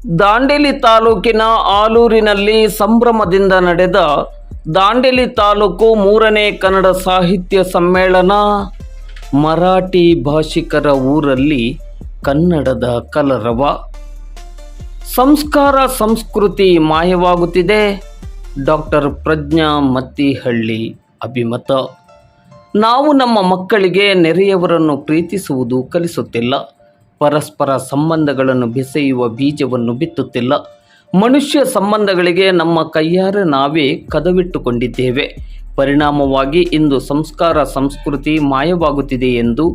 ದಾಂಡೇಲಿ ತಾಲೂಕಿನ ಆಲೂರಿನಲ್ಲಿ ಸಂಭ್ರಮದಿಂದ ನಡೆದ ದಾಂಡೇಲಿ ತಾಲೂಕು 3ನೇ ಕನ್ನಡ ಸಾಹಿತ್ಯ ಸಮ್ಮೇಳನ. ಮರಾಠಿ ಭಾಷಿಕರ ಊರಲ್ಲಿ ಕನ್ನಡದ ಕಲರವ. ಸಂಸ್ಕಾರ ಸಂಸ್ಕೃತಿ ಮಾಯವಾಗುತ್ತಿದೆ. ಡಾಕ್ಟರ್ ಪ್ರಜ್ಞಾ ಮತ್ತಿಹಳ್ಳಿ ಅಭಿಮತ. ನಾವು ನಮ್ಮ ಮಕ್ಕಳಿಗೆ ನೆರೆಯವರನ್ನು ಪ್ರೀತಿಸುವುದು ಕಲಿಸುತ್ತಿಲ್ಲ. ಪರಸ್ಪರ ಸಂಬಂಧಗಳನ್ನು ಬೆಸೆಯುವ ಬೀಜವನ್ನು ಬಿತ್ತುತ್ತಿಲ್ಲ. ಮನುಷ್ಯ ಸಂಬಂಧಗಳಿಗೆ ನಮ್ಮ ಕೈಯಾರೆ ನಾವೇ ಕದವಿಟ್ಟುಕೊಂಡಿದ್ದೇವೆ. ಪರಿಣಾಮವಾಗಿ ಇಂದು ಸಂಸ್ಕಾರ ಸಂಸ್ಕೃತಿ ಮಾಯವಾಗುತ್ತಿದೆ ಎಂದು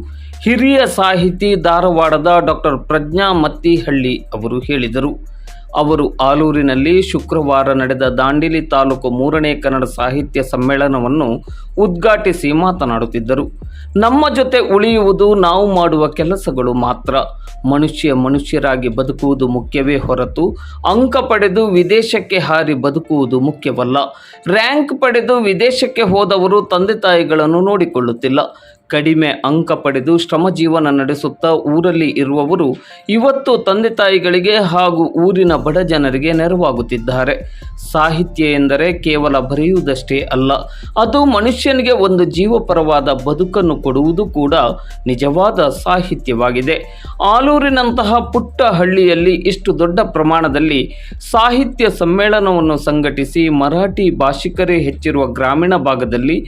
ಹಿರಿಯ ಸಾಹಿತಿ ಧಾರವಾಡದ ಡಾಕ್ಟರ್ ಪ್ರಜ್ಞಾ ಮತ್ತಿಹಳ್ಳಿ ಅವರು ಹೇಳಿದರು. ಅವರು ಆಲೂರಿನಲ್ಲಿ ಶುಕ್ರವಾರ ನಡೆದ ದಾಂಡೇಲಿ ತಾಲೂಕು 3ನೇ ಕನ್ನಡ ಸಾಹಿತ್ಯ ಸಮ್ಮೇಳನವನ್ನು ಉದ್ಘಾಟಿಸಿ ಮಾತನಾಡುತ್ತಿದ್ದರು. ನಮ್ಮ ಜೊತೆ ಉಳಿಯುವುದು ನಾವು ಮಾಡುವ ಕೆಲಸಗಳು ಮಾತ್ರ. ಮನುಷ್ಯರಾಗಿ ಬದುಕುವುದು ಮುಖ್ಯವೇ ಹೊರತು ಅಂಕ ಪಡೆದು ವಿದೇಶಕ್ಕೆ ಹಾರಿ ಬದುಕುವುದು ಮುಖ್ಯವಲ್ಲ. ರ್ಯಾಂಕ್ ಪಡೆದು ವಿದೇಶಕ್ಕೆ ಹೋದವರು ತಂದೆ ತಾಯಿಗಳನ್ನು ನೋಡಿಕೊಳ್ಳುತ್ತಿಲ್ಲ. ಕಡಿಮೆ ಅಂಕ ಪಡೆದು ಶ್ರಮ ಜೀವನ ನಡೆಸುತ್ತಾ ಊರಲ್ಲಿ ಇರುವವರು ಇವತ್ತು ತಂದೆ ತಾಯಿಗಳಿಗೆ ಹಾಗೂ ಊರಿನ ಬಡ ಜನರಿಗೆ ನೆರವಾಗುತ್ತಿದ್ದಾರೆ. ಸಾಹಿತ್ಯ ಎಂದರೆ ಕೇವಲ ಬರೆಯುವುದಷ್ಟೇ ಅಲ್ಲ, ಅದು ಮನುಷ್ಯನಿಗೆ ಒಂದು ಜೀವಪರವಾದ ಬದುಕನ್ನು ಕೊಡುವುದು ಕೂಡ ನಿಜವಾದ ಸಾಹಿತ್ಯವಾಗಿದೆ. ಆಲೂರಿನಂತಹ ಪುಟ್ಟ ಹಳ್ಳಿಯಲ್ಲಿ ಇಷ್ಟು ದೊಡ್ಡ ಪ್ರಮಾಣದಲ್ಲಿ ಸಾಹಿತ್ಯ ಸಮ್ಮೇಳನವನ್ನು ಸಂಘಟಿಸಿ ಮರಾಠಿ ಭಾಷಿಕರೇ ಹೆಚ್ಚಿರುವ ಗ್ರಾಮೀಣ ಭಾಗದಲ್ಲಿ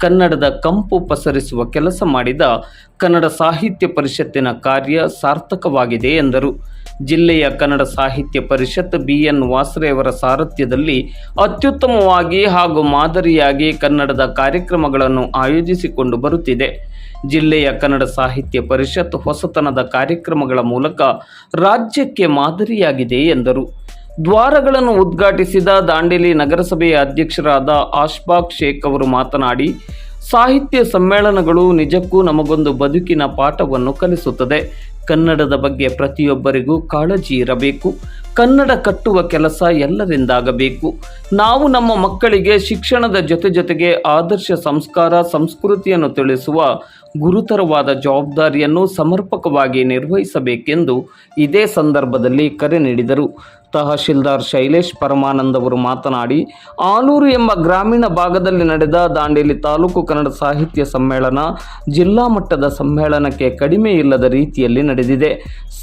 ಕನ್ನಡದ ಕಂಪು ಪಸರಿಸುವ ಕೆಲಸ ಮಾಡಿದ ಕನ್ನಡ ಸಾಹಿತ್ಯ ಪರಿಷತ್ತಿನ ಕಾರ್ಯ ಸಾರ್ಥಕವಾಗಿದೆ ಎಂದರು. ಜಿಲ್ಲೆಯ ಕನ್ನಡ ಸಾಹಿತ್ಯ ಪರಿಷತ್ BN ವಾಸರೆಯವರ ಸಾರಥ್ಯದಲ್ಲಿ ಅತ್ಯುತ್ತಮವಾಗಿ ಹಾಗೂ ಮಾದರಿಯಾಗಿ ಕನ್ನಡದ ಕಾರ್ಯಕ್ರಮಗಳನ್ನು ಆಯೋಜಿಸಿಕೊಂಡು ಬರುತ್ತಿದೆ. ಜಿಲ್ಲೆಯ ಕನ್ನಡ ಸಾಹಿತ್ಯ ಪರಿಷತ್ ಹೊಸತನದ ಕಾರ್ಯಕ್ರಮಗಳ ಮೂಲಕ ರಾಜ್ಯಕ್ಕೆ ಮಾದರಿಯಾಗಿದೆ ಎಂದರು. ದ್ವಾರಗಳನ್ನು ಉದ್ಘಾಟಿಸಿದ ದಾಂಡೇಲಿ ನಗರಸಭೆಯ ಅಧ್ಯಕ್ಷರಾದ ಅಶ್ಫಾಕ್ ಶೇಖ್ ಅವರು ಮಾತನಾಡಿ, ಸಾಹಿತ್ಯ ಸಮ್ಮೇಳನಗಳು ನಿಜಕ್ಕೂ ನಮಗೊಂದು ಬದುಕಿನ ಪಾಠವನ್ನು ಕಲಿಸುತ್ತದೆ. ಕನ್ನಡದ ಬಗ್ಗೆ ಪ್ರತಿಯೊಬ್ಬರಿಗೂ ಕಾಳಜಿ ಇರಬೇಕು. ಕನ್ನಡ ಕಟ್ಟುವ ಕೆಲಸ ಎಲ್ಲರಿಂದಾಗಬೇಕು. ನಾವು ನಮ್ಮ ಮಕ್ಕಳಿಗೆ ಶಿಕ್ಷಣದ ಜೊತೆಗೆ ಆದರ್ಶ ಸಂಸ್ಕಾರ ಸಂಸ್ಕೃತಿಯನ್ನು ತಿಳಿಸುವ ಗುರುತರವಾದ ಜವಾಬ್ದಾರಿಯನ್ನು ಸಮರ್ಪಕವಾಗಿ ನಿರ್ವಹಿಸಬೇಕೆಂದು ಇದೇ ಸಂದರ್ಭದಲ್ಲಿ ಕರೆ ನೀಡಿದರು. ತಹಶೀಲ್ದಾರ್ ಶೈಲೇಶ್ ಪರಮಾನಂದ್ ಅವರು ಮಾತನಾಡಿ, ಆಲೂರು ಎಂಬ ಗ್ರಾಮೀಣ ಭಾಗದಲ್ಲಿ ನಡೆದ ದಾಂಡೇಲಿ ತಾಲೂಕು ಕನ್ನಡ ಸಾಹಿತ್ಯ ಸಮ್ಮೇಳನ ಜಿಲ್ಲಾ ಮಟ್ಟದ ಸಮ್ಮೇಳನಕ್ಕೆ ಕಡಿಮೆ ಇಲ್ಲದ ರೀತಿಯಲ್ಲಿ ನಡೆದಿದೆ.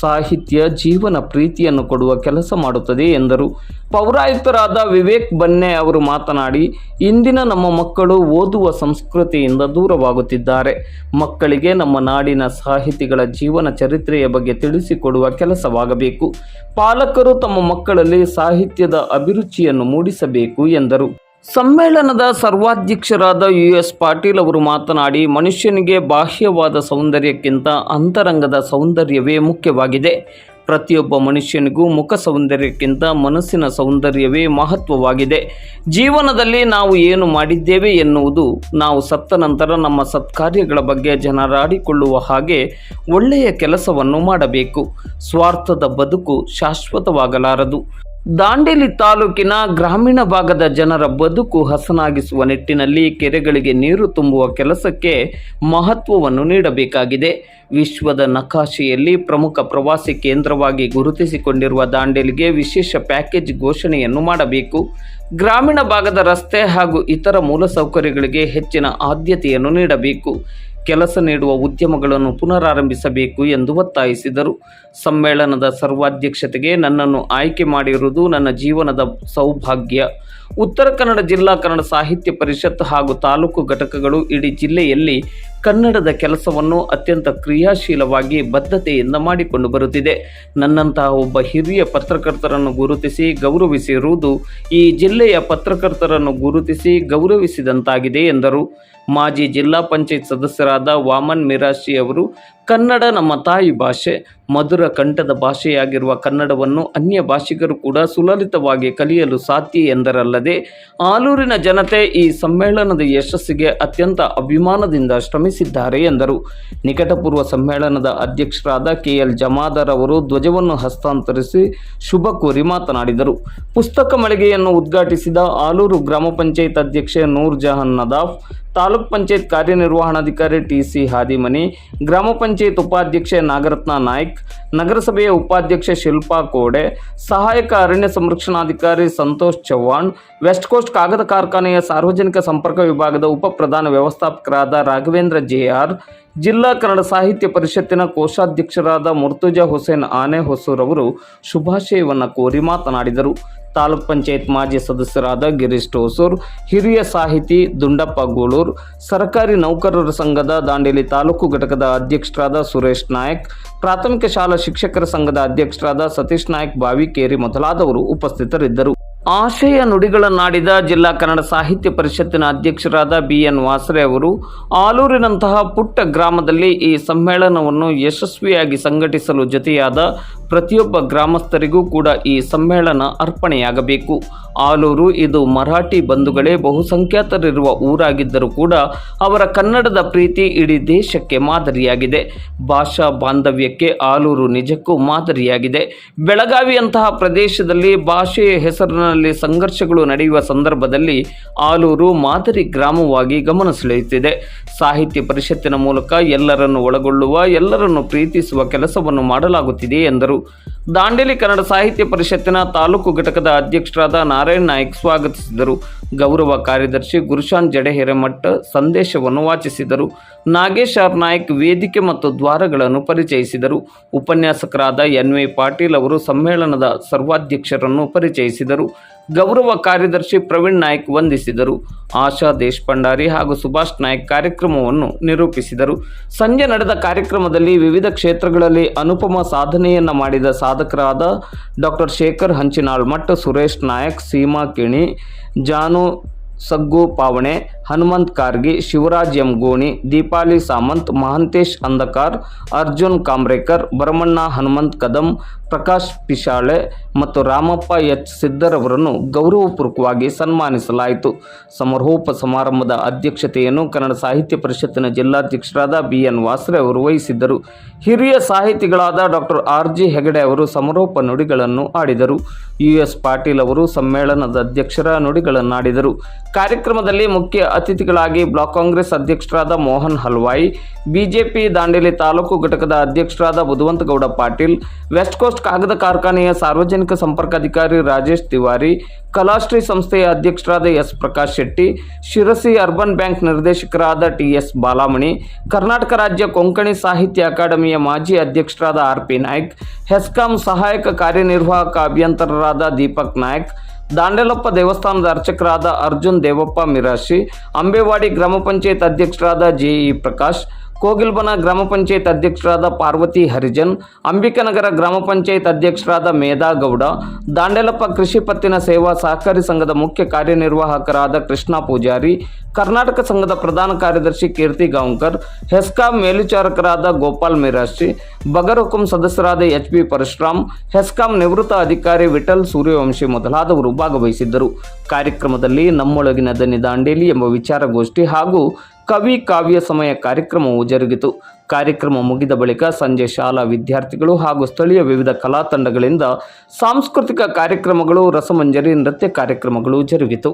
ಸಾಹಿತ್ಯ ಜೀವನ ಪ್ರೀತಿಯನ್ನು ಕೊಡುವ ಕೆಲಸ ಮಾಡುತ್ತದೆ ಎಂದರು. ಪೌರಾಯುಕ್ತರಾದ ವಿವೇಕ್ ಬನ್ನೆ ಅವರು ಮಾತನಾಡಿ, ಇಂದಿನ ನಮ್ಮ ಮಕ್ಕಳು ಓದುವ ಸಂಸ್ಕೃತಿಯಿಂದ ದೂರವಾಗುತ್ತಿದ್ದಾರೆ. ಮಕ್ಕಳಿಗೆ ನಮ್ಮ ನಾಡಿನ ಸಾಹಿತಿಗಳ ಜೀವನ ಚರಿತ್ರೆಯ ಬಗ್ಗೆ ತಿಳಿಸಿಕೊಡುವ ಕೆಲಸವಾಗಬೇಕು. ಪಾಲಕರು ತಮ್ಮ ಮಕ್ಕಳಲ್ಲಿ ಸಾಹಿತ್ಯದ ಅಭಿರುಚಿಯನ್ನು ಮೂಡಿಸಬೇಕು ಎಂದರು. ಸಮ್ಮೇಳನದ ಸರ್ವಾಧ್ಯಕ್ಷರಾದ US ಪಾಟೀಲ್ ಅವರು ಮಾತನಾಡಿ, ಮನುಷ್ಯನಿಗೆ ಬಾಹ್ಯವಾದ ಸೌಂದರ್ಯಕ್ಕಿಂತ ಅಂತರಂಗದ ಸೌಂದರ್ಯವೇ ಮುಖ್ಯವಾಗಿದೆ. ಪ್ರತಿಯೊಬ್ಬ ಮನುಷ್ಯನಿಗೂ ಮುಖ ಸೌಂದರ್ಯಕ್ಕಿಂತ ಮನಸ್ಸಿನ ಸೌಂದರ್ಯವೇ ಮಹತ್ವವಾಗಿದೆ. ಜೀವನದಲ್ಲಿ ನಾವು ಏನು ಮಾಡಿದ್ದೇವೆ ಎನ್ನುವುದು ನಾವು ಸತ್ತ ನಂತರ ನಮ್ಮ ಸತ್ಕಾರ್ಯಗಳ ಬಗ್ಗೆ ಜನರಾಡಿಕೊಳ್ಳುವ ಹಾಗೆ ಒಳ್ಳೆಯ ಕೆಲಸವನ್ನು ಮಾಡಬೇಕು. ಸ್ವಾರ್ಥದ ಬದುಕು ಶಾಶ್ವತವಾಗಲಾರದು. ದಾಂಡೇಲಿ ತಾಲೂಕಿನ ಗ್ರಾಮೀಣ ಭಾಗದ ಜನರ ಬದುಕು ಹಸನಾಗಿಸುವ ನಿಟ್ಟಿನಲ್ಲಿ ಕೆರೆಗಳಿಗೆ ನೀರು ತುಂಬುವ ಕೆಲಸಕ್ಕೆ ಮಹತ್ವವನ್ನು ನೀಡಬೇಕಾಗಿದೆ. ವಿಶ್ವದ ನಕಾಶೆಯಲ್ಲಿ ಪ್ರಮುಖ ಪ್ರವಾಸಿ ಕೇಂದ್ರವಾಗಿ ಗುರುತಿಸಿಕೊಂಡಿರುವ ದಾಂಡೇಲಿಗೆ ವಿಶೇಷ ಪ್ಯಾಕೇಜ್ ಘೋಷಣೆಯನ್ನು ಮಾಡಬೇಕು. ಗ್ರಾಮೀಣ ಭಾಗದ ರಸ್ತೆ ಹಾಗೂ ಇತರ ಮೂಲಸೌಕರ್ಯಗಳಿಗೆ ಹೆಚ್ಚಿನ ಆದ್ಯತೆಯನ್ನು ನೀಡಬೇಕು. ಕೆಲಸ ನೀಡುವ ಉದ್ಯಮಗಳನ್ನು ಪುನರಾರಂಭಿಸಬೇಕು ಎಂದು ಒತ್ತಾಯಿಸಿದರು. ಸಮ್ಮೇಳನದ ಸರ್ವಾಧ್ಯಕ್ಷತೆಗೆ ನನ್ನನ್ನು ಆಯ್ಕೆ ಮಾಡಿರುವುದು ನನ್ನ ಜೀವನದ ಸೌಭಾಗ್ಯ. ಉತ್ತರ ಕನ್ನಡ ಜಿಲ್ಲಾ ಕನ್ನಡ ಸಾಹಿತ್ಯ ಪರಿಷತ್ ಹಾಗೂ ತಾಲೂಕು ಘಟಕಗಳು ಇಡೀ ಜಿಲ್ಲೆಯಲ್ಲಿ ಕನ್ನಡದ ಕೆಲಸವನ್ನು ಅತ್ಯಂತ ಕ್ರಿಯಾಶೀಲವಾಗಿ ಬದ್ಧತೆಯಿಂದ ಮಾಡಿಕೊಂಡು ಬರುತ್ತಿದೆ. ನನ್ನಂತಹ ಒಬ್ಬ ಹಿರಿಯ ಪತ್ರಕರ್ತರನ್ನು ಗುರುತಿಸಿ ಗೌರವಿಸಿರುವುದು ಈ ಜಿಲ್ಲೆಯ ಪತ್ರಕರ್ತರನ್ನು ಗುರುತಿಸಿ ಗೌರವಿಸಿದಂತಾಗಿದೆ ಎಂದರು. ಮಾಜಿ ಜಿಲ್ಲಾ ಪಂಚಾಯತ್ ಸದಸ್ಯರಾದ ವಾಮನ್ ಮಿರಾಶಿ ಅವರು, ಕನ್ನಡ ನಮ್ಮ ತಾಯಿ ಭಾಷೆ. ಮಧುರ ಕಂಠದ ಭಾಷೆಯಾಗಿರುವ ಕನ್ನಡವನ್ನು ಅನ್ಯ ಭಾಷಿಗರು ಕೂಡ ಸುಲಲಿತವಾಗಿ ಕಲಿಯಲು ಸಾಧ್ಯ ಎಂದರಲ್ಲದೆ, ಆಲೂರಿನ ಜನತೆ ಈ ಸಮ್ಮೇಳನದ ಯಶಸ್ಸಿಗೆ ಅತ್ಯಂತ ಅಭಿಮಾನದಿಂದ ಶ್ರಮಿಸಿದ್ದಾರೆ ಎಂದರು. ನಿಕಟಪೂರ್ವ ಸಮ್ಮೇಳನದ ಅಧ್ಯಕ್ಷರಾದ KL ಜಮಾದಾರ್ ಅವರು ಧ್ವಜವನ್ನು ಹಸ್ತಾಂತರಿಸಿ ಶುಭ ಕೋರಿ ಮಾತನಾಡಿದರು. ಪುಸ್ತಕ ಮಳಿಗೆಯನ್ನು ಉದ್ಘಾಟಿಸಿದ ಆಲೂರು ಗ್ರಾಮ ಪಂಚಾಯತ್ ಅಧ್ಯಕ್ಷೆ ನೂರ್ ಜಹಾನ್ ನದಾಫ್, ತಾಲೂಕ್ ಪಂಚಾಯತ್ ಕಾರ್ಯನಿರ್ವಹಣಾಧಿಕಾರಿ ಟಿ.ಸಿ. ಹಾದಿಮನಿ, ಗ್ರಾಮ ಪಂಚಾಯತ್ ಉಪಾಧ್ಯಕ್ಷೆ ನಾಗರತ್ನ ನಾಯ್ಕ್, ನಗರಸಭೆಯ ಉಪಾಧ್ಯಕ್ಷೆ ಶಿಲ್ಪಾ ಕೋಡೆ, ಸಹಾಯಕ ಅರಣ್ಯ ಸಂರಕ್ಷಣಾಧಿಕಾರಿ ಸಂತೋಷ್ ಚವ್ಹಾಣ್, ವೆಸ್ಟ್ ಕೋಸ್ಟ್ ಕಾಗದ ಕಾರ್ಖಾನೆಯ ಸಾರ್ವಜನಿಕ ಸಂಪರ್ಕ ವಿಭಾಗದ ಉಪ ಪ್ರಧಾನ ವ್ಯವಸ್ಥಾಪಕರಾದ ರಾಘವೇಂದ್ರ ಜೆ.ಆರ್., ಜಿಲ್ಲಾ ಕನ್ನಡ ಸಾಹಿತ್ಯ ಪರಿಷತ್ತಿನ ಕೋಶಾಧ್ಯಕ್ಷರಾದ ಮುರ್ತುಜಾ ಹುಸೇನ್ ಆನೆ ಹೊಸೂರ್ ಅವರು ಶುಭಾಶಯವನ್ನು ಕೋರಿ ಮಾತನಾಡಿದರು. ತಾಲೂಕ್ ಪಂಚಾಯತ್ ಮಾಜಿ ಸದಸ್ಯರಾದ ಗಿರೀಶ್ ಹೊಸೂರ್, ಹಿರಿಯ ಸಾಹಿತಿ ದುಂಡಪ್ಪ ಗೂಳೂರ್, ಸರ್ಕಾರಿ ನೌಕರರ ಸಂಘದ ದಾಂಡೇಲಿ ತಾಲೂಕು ಘಟಕದ ಅಧ್ಯಕ್ಷರಾದ ಸುರೇಶ್ ನಾಯಕ್, ಪ್ರಾಥಮಿಕ ಶಾಲಾ ಶಿಕ್ಷಕರ ಸಂಘದ ಅಧ್ಯಕ್ಷರಾದ ಸತೀಶ್ ನಾಯಕ್ ಬಾವಿಕೇರಿ ಮೊದಲಾದವರು ಉಪಸ್ಥಿತರಿದ್ದರು. ಆಶಯ ನುಡಿಗಳನ್ನಾಡಿದ ಜಿಲ್ಲಾ ಕನ್ನಡ ಸಾಹಿತ್ಯ ಪರಿಷತ್ತಿನ ಅಧ್ಯಕ್ಷರಾದ ಬಿ.ಎನ್. ವಾಸರೆ ಅವರು, ಆಲೂರಿನಂತಹ ಪುಟ್ಟ ಗ್ರಾಮದಲ್ಲಿ ಈ ಸಮ್ಮೇಳನವನ್ನು ಯಶಸ್ವಿಯಾಗಿ ಸಂಘಟಿಸಲು ಜೊತೆಯಾದ ಪ್ರತಿಯೊಬ್ಬ ಗ್ರಾಮಸ್ಥರಿಗೂ ಕೂಡ ಈ ಸಮ್ಮೇಳನ ಅರ್ಪಣೆಯಾಗಬೇಕು. ಆಲೂರು ಇದು ಮರಾಠಿ ಬಂಧುಗಳೇ ಬಹುಸಂಖ್ಯಾತರಿರುವ ಊರಾಗಿದ್ದರೂ ಕೂಡ ಅವರ ಕನ್ನಡದ ಪ್ರೀತಿ ಇಡೀ ದೇಶಕ್ಕೆ ಮಾದರಿಯಾಗಿದೆ. ಭಾಷಾ ಬಾಂಧವ್ಯಕ್ಕೆ ಆಲೂರು ನಿಜಕ್ಕೂ ಮಾದರಿಯಾಗಿದೆ. ಬೆಳಗಾವಿಯಂತಹ ಪ್ರದೇಶದಲ್ಲಿ ಭಾಷೆಯ ಹೆಸರಿನಲ್ಲಿ ಸಂಘರ್ಷಗಳು ನಡೆಯುವ ಸಂದರ್ಭದಲ್ಲಿ ಆಲೂರು ಮಾದರಿ ಗ್ರಾಮವಾಗಿ ಗಮನ ಸೆಳೆಯುತ್ತಿದೆ. ಸಾಹಿತ್ಯ ಪರಿಷತ್ತಿನ ಮೂಲಕ ಎಲ್ಲರನ್ನು ಒಳಗೊಳ್ಳುವ, ಎಲ್ಲರನ್ನು ಪ್ರೀತಿಸುವ ಕೆಲಸವನ್ನು ಮಾಡಲಾಗುತ್ತಿದೆ ಎಂದರು. ದಾಂಡೇಲಿ ಕನ್ನಡ ಸಾಹಿತ್ಯ ಪರಿಷತ್ತಿನ ತಾಲೂಕು ಘಟಕದ ಅಧ್ಯಕ್ಷರಾದ ನಾರಾಯಣ್ ನಾಯ್ಕ್ ಸ್ವಾಗತಿಸಿದರು. ಗೌರವ ಕಾರ್ಯದರ್ಶಿ ಗುರುಶಾಂತ್ ಜಡೆ ಹಿರೇಮಠ ಸಂದೇಶವನ್ನು ವಾಚಿಸಿದರು. ನಾಗೇಶ್ ಆರ್ ನಾಯ್ಕ್ ವೇದಿಕೆ ಮತ್ತು ದ್ವಾರಗಳನ್ನು ಪರಿಚಯಿಸಿದರು. ಉಪನ್ಯಾಸಕರಾದ ಎನ್.ವಿ. ಪಾಟೀಲ್ ಅವರು ಸಮ್ಮೇಳನದ ಸರ್ವಾಧ್ಯಕ್ಷರನ್ನು ಪರಿಚಯಿಸಿದರು. ಗೌರವ ಕಾರ್ಯದರ್ಶಿ ಪ್ರವೀಣ್ ನಾಯ್ಕ್ ವಂದಿಸಿದರು. ಆಶಾ ದೇಶಪಾಂಡಾರಿ ಹಾಗೂ ಸುಭಾಷ್ ನಾಯ್ಕ್ ಕಾರ್ಯಕ್ರಮವನ್ನು ನಿರೂಪಿಸಿದರು. ಸಂಜೆ ನಡೆದ ಕಾರ್ಯಕ್ರಮದಲ್ಲಿ ವಿವಿಧ ಕ್ಷೇತ್ರಗಳಲ್ಲಿ ಅನುಪಮ ಸಾಧನೆಯನ್ನು ಮಾಡಿದ ಸಾಧಕರಾದ ಡಾಕ್ಟರ್ ಶೇಖರ್ ಹಂಚಿನಾಳ್ಮಠ್, ಸುರೇಶ್ ನಾಯಕ್, ಸೀಮಾ ಕಿಣಿ, ಜಾನು ಸಗ್ಗು ಪಾವಣೆ, ಹನುಮಂತ್ ಕಾರ್ಗಿ, ಶಿವರಾಜ್ ಎಂ ಗೋಣಿ, ದೀಪಾಲಿ ಸಾಮಂತ್, ಮಹಂತೇಶ್ ಅಂದಕಾರ್, ಅರ್ಜುನ್ ಕಾಮ್ರೇಕರ್, ಭರಮಣ್ಣ ಹನುಮಂತ್ ಕದಂ, ಪ್ರಕಾಶ್ ಪಿಶಾಳೆ ಮತ್ತು ರಾಮಪ್ಪ ಎಚ್ ಸಿದ್ದರವರನ್ನು ಗೌರವಪೂರ್ವಕವಾಗಿ ಸನ್ಮಾನಿಸಲಾಯಿತು. ಸಮಾರೋಪ ಸಮಾರಂಭದ ಅಧ್ಯಕ್ಷತೆಯನ್ನು ಕನ್ನಡ ಸಾಹಿತ್ಯ ಪರಿಷತ್ತಿನ ಜಿಲ್ಲಾಧ್ಯಕ್ಷರಾದ ಬಿ.ಎನ್. ವಾಸರೆ ಅವರು ವಹಿಸಿದ್ದರು. ಹಿರಿಯ ಸಾಹಿತಿಗಳಾದ ಡಾಕ್ಟರ್ ಆರ್.ಜಿ. ಹೆಗಡೆ ಅವರು ಸಮಾರೋಪ ನುಡಿಗಳನ್ನು ಆಡಿದರು. ಯು.ಎಸ್. ಪಾಟೀಲ್ ಅವರು ಸಮ್ಮೇಳನದ ಅಧ್ಯಕ್ಷರ ನುಡಿಗಳನ್ನಾಡಿದರು. ಕಾರ್ಯಕ್ರಮದಲ್ಲಿ ಮುಖ್ಯ ಅತಿಥಿಗಳಾಗಿ ಬ್ಲಾಕ್ ಕಾಂಗ್ರೆಸ್ ಅಧ್ಯಕ್ಷರಾದ ಮೋಹನ್ ಹಲ್ವಾಯಿ, ಬಿಜೆಪಿ ದಾಂಡೇಲಿ ತಾಲೂಕು ಘಟಕದ ಅಧ್ಯಕ್ಷರಾದ ಬುಧವಂತಗೌಡ ಪಾಟೀಲ್, ವೆಸ್ಟ್ ಕೋಸ್ಟ್ ಕಾಗದ ಕಾರ್ಖಾನೆಯ ಸಾರ್ವಜನಿಕ ಸಂಪರ್ಕಾಧಿಕಾರಿ ರಾಜೇಶ್ ತಿವಾರಿ, ಕಲಾಶ್ರೀ ಸಂಸ್ಥೆಯ ಅಧ್ಯಕ್ಷರಾದ S. Prakash Shetty, Sirsi urban bank ನಿರ್ದೇಶಕರಾದ ಟಿ.ಎಸ್. ಬಾಲಾಮಣಿ, ಕರ್ನಾಟಕ ರಾಜ್ಯ ಕೊಂಕಣಿ ಸಾಹಿತ್ಯ ಅಕಾಡೆಮಿಯ ಮಾಜಿ ಅಧ್ಯಕ್ಷರಾದ ಆರ್.ಪಿ. ನಾಯ್ಕ್, ಹೆಸ್ಕಾಂ ಸಹಾಯಕ ಕಾರ್ಯನಿರ್ವಾಹಕ ಅಭಿಯಂತರರಾದ ದೀಪಕ್ ನಾಯ್ಕ್, ದಾಂಡೇಲಪ್ಪ ದೇವಸ್ಥಾನದ ಅರ್ಚಕರಾದ ಅರ್ಜುನ್ ದೇವಪ್ಪ ಮಿರಾಶಿ, ಅಂಬೇವಾಡಿ ಗ್ರಾಮ ಪಂಚಾಯತ್ ಅಧ್ಯಕ್ಷರಾದ ಜೆ.ಇ. ಪ್ರಕಾಶ್, ಕೋಗಿಲ್ಬನ ಗ್ರಾಮ ಪಂಚಾಯತ್ ಅಧ್ಯಕ್ಷರಾದ ಪಾರ್ವತಿ ಹರಿಜನ್, ಅಂಬಿಕನಗರ ಗ್ರಾಮ ಪಂಚಾಯತ್ ಅಧ್ಯಕ್ಷರಾದ ಮೇಧಾ ಗೌಡ, ದಾಂಡೇಲಪ್ಪ ಕೃಷಿ ಪತ್ತಿನ ಸೇವಾ ಸಹಕಾರಿ ಸಂಘದ ಮುಖ್ಯ ಕಾರ್ಯನಿರ್ವಾಹಕರಾದ ಕೃಷ್ಣ ಪೂಜಾರಿ, ಕರ್ನಾಟಕ ಸಂಘದ ಪ್ರಧಾನ ಕಾರ್ಯದರ್ಶಿ ಕೀರ್ತಿ ಗಾಂವ್ಕರ್, ಹೆಸ್ಕಾಂ ಮೇಲ್ವಿಚಾರಕರಾದ ಗೋಪಾಲ್ ಮಿರಾಶಿ, ಬಗರ್ ಹುಕುಂ ಸದಸ್ಯರಾದ ಎಚ್.ಬಿ. ಪರಶುರಾಮ್, ಹೆಸ್ಕಾಂ ನಿವೃತ್ತ ಅಧಿಕಾರಿ ವಿಠಲ್ ಸೂರ್ಯವಂಶಿ ಮೊದಲಾದವರು ಭಾಗವಹಿಸಿದ್ದರು. ಕಾರ್ಯಕ್ರಮದಲ್ಲಿ ನಮ್ಮೊಳಗಿನ ದನಿ ದಾಂಡೇಲಿ ಎಂಬ ವಿಚಾರಗೋಷ್ಠಿ ಹಾಗೂ ಕವಿ ಕಾವ್ಯ ಸಮಯ ಕಾರ್ಯಕ್ರಮವು ಜರುಗಿತು. ಕಾರ್ಯಕ್ರಮ ಮುಗಿದ ಬಳಿಕ ಸಂಜೆ ಶಾಲಾ ವಿದ್ಯಾರ್ಥಿಗಳು ಹಾಗೂ ಸ್ಥಳೀಯ ವಿವಿಧ ಕಲಾ ತಂಡಗಳಿಂದ ಸಾಂಸ್ಕೃತಿಕ ಕಾರ್ಯಕ್ರಮಗಳು, ರಸಮಂಜರಿ, ನೃತ್ಯ ಕಾರ್ಯಕ್ರಮಗಳು ಜರುಗಿತು.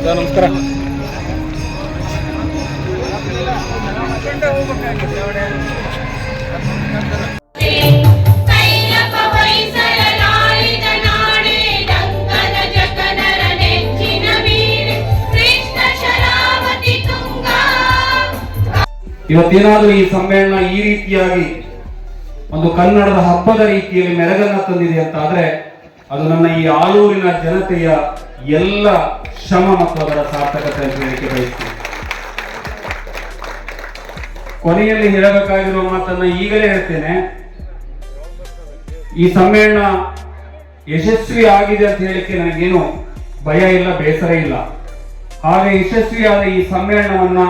ನಮಸ್ಕಾರ. ಇವತ್ತೇನಾದ್ರೂ ಈ ಸಮ್ಮೇಳನ ಈ ರೀತಿಯಾಗಿ ಒಂದು ಕನ್ನಡದ ಹಬ್ಬದ ರೀತಿಯಲ್ಲಿ ಮೆರಗನ್ನ ತಂದಿದೆ ಅಂತ ಆದ್ರೆ ಅದು ನನ್ನ ಈ ಆಲೂರಿನ ಜನತೆಯ ಎಲ್ಲ ಶ್ರಮ ಮತ್ತು ಅದರ ಸಾರ್ಥಕತೆ ಅಂತ ಹೇಳಿಕೆ ಬಯಸ್ತೀನಿ. ಕೊನೆಯಲ್ಲಿ ಹೇಳಬೇಕಾಗಿರುವ ಮಾತನ್ನ ಈಗಲೇ ಹೇಳ್ತೇನೆ. ಈ ಸಮ್ಮೇಳನ ಯಶಸ್ವಿ ಆಗಿದೆ ಅಂತ ಹೇಳಿಕೆ ನನಗೇನು ಭಯ ಇಲ್ಲ, ಬೇಸರ ಇಲ್ಲ. ಹಾಗೆ ಯಶಸ್ವಿಯಾದ ಈ ಸಮ್ಮೇಳನವನ್ನ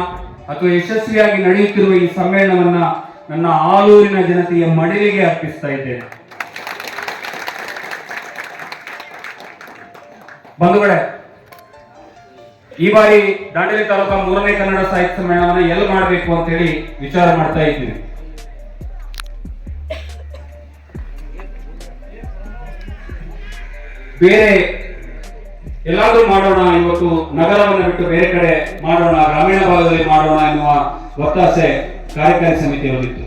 ಅಥವಾ ಯಶಸ್ವಿಯಾಗಿ ನಡೆಯುತ್ತಿರುವ ಈ ಸಮ್ಮೇಳನವನ್ನ ನನ್ನ ಆಲೂರಿನ ಜನತೆಯ ಮಡಿಲಿಗೆ ಅರ್ಪಿಸ್ತಾ ಇದ್ದೇನೆ. ಬಂಧುಗಳೇ, ಈ ಬಾರಿ ದಾಂಡೇಲಿ ತಾಲೂಕಾ 3ನೇ ಕನ್ನಡ ಸಾಹಿತ್ಯ ಸಮ್ಮೇಳನವನ್ನ ಎಲ್ಲಿ ಮಾಡಬೇಕು ಅಂತ ಹೇಳಿ ವಿಚಾರ ಮಾಡ್ತಾ ಇದ್ದೀನಿ. ಬೇರೆ ಎಲ್ಲಾದ್ರೂ ಮಾಡೋಣ, ಇವತ್ತು ನಗರವನ್ನು ಬಿಟ್ಟು ಬೇರೆ ಕಡೆ ಮಾಡೋಣ, ಗ್ರಾಮೀಣ ಭಾಗದಲ್ಲಿ ಮಾಡೋಣ ಎನ್ನುವ ಒತ್ತಾಸೆ ಕಾರ್ಯಕಾರಿ ಸಮಿತಿಯವರಿತ್ತು.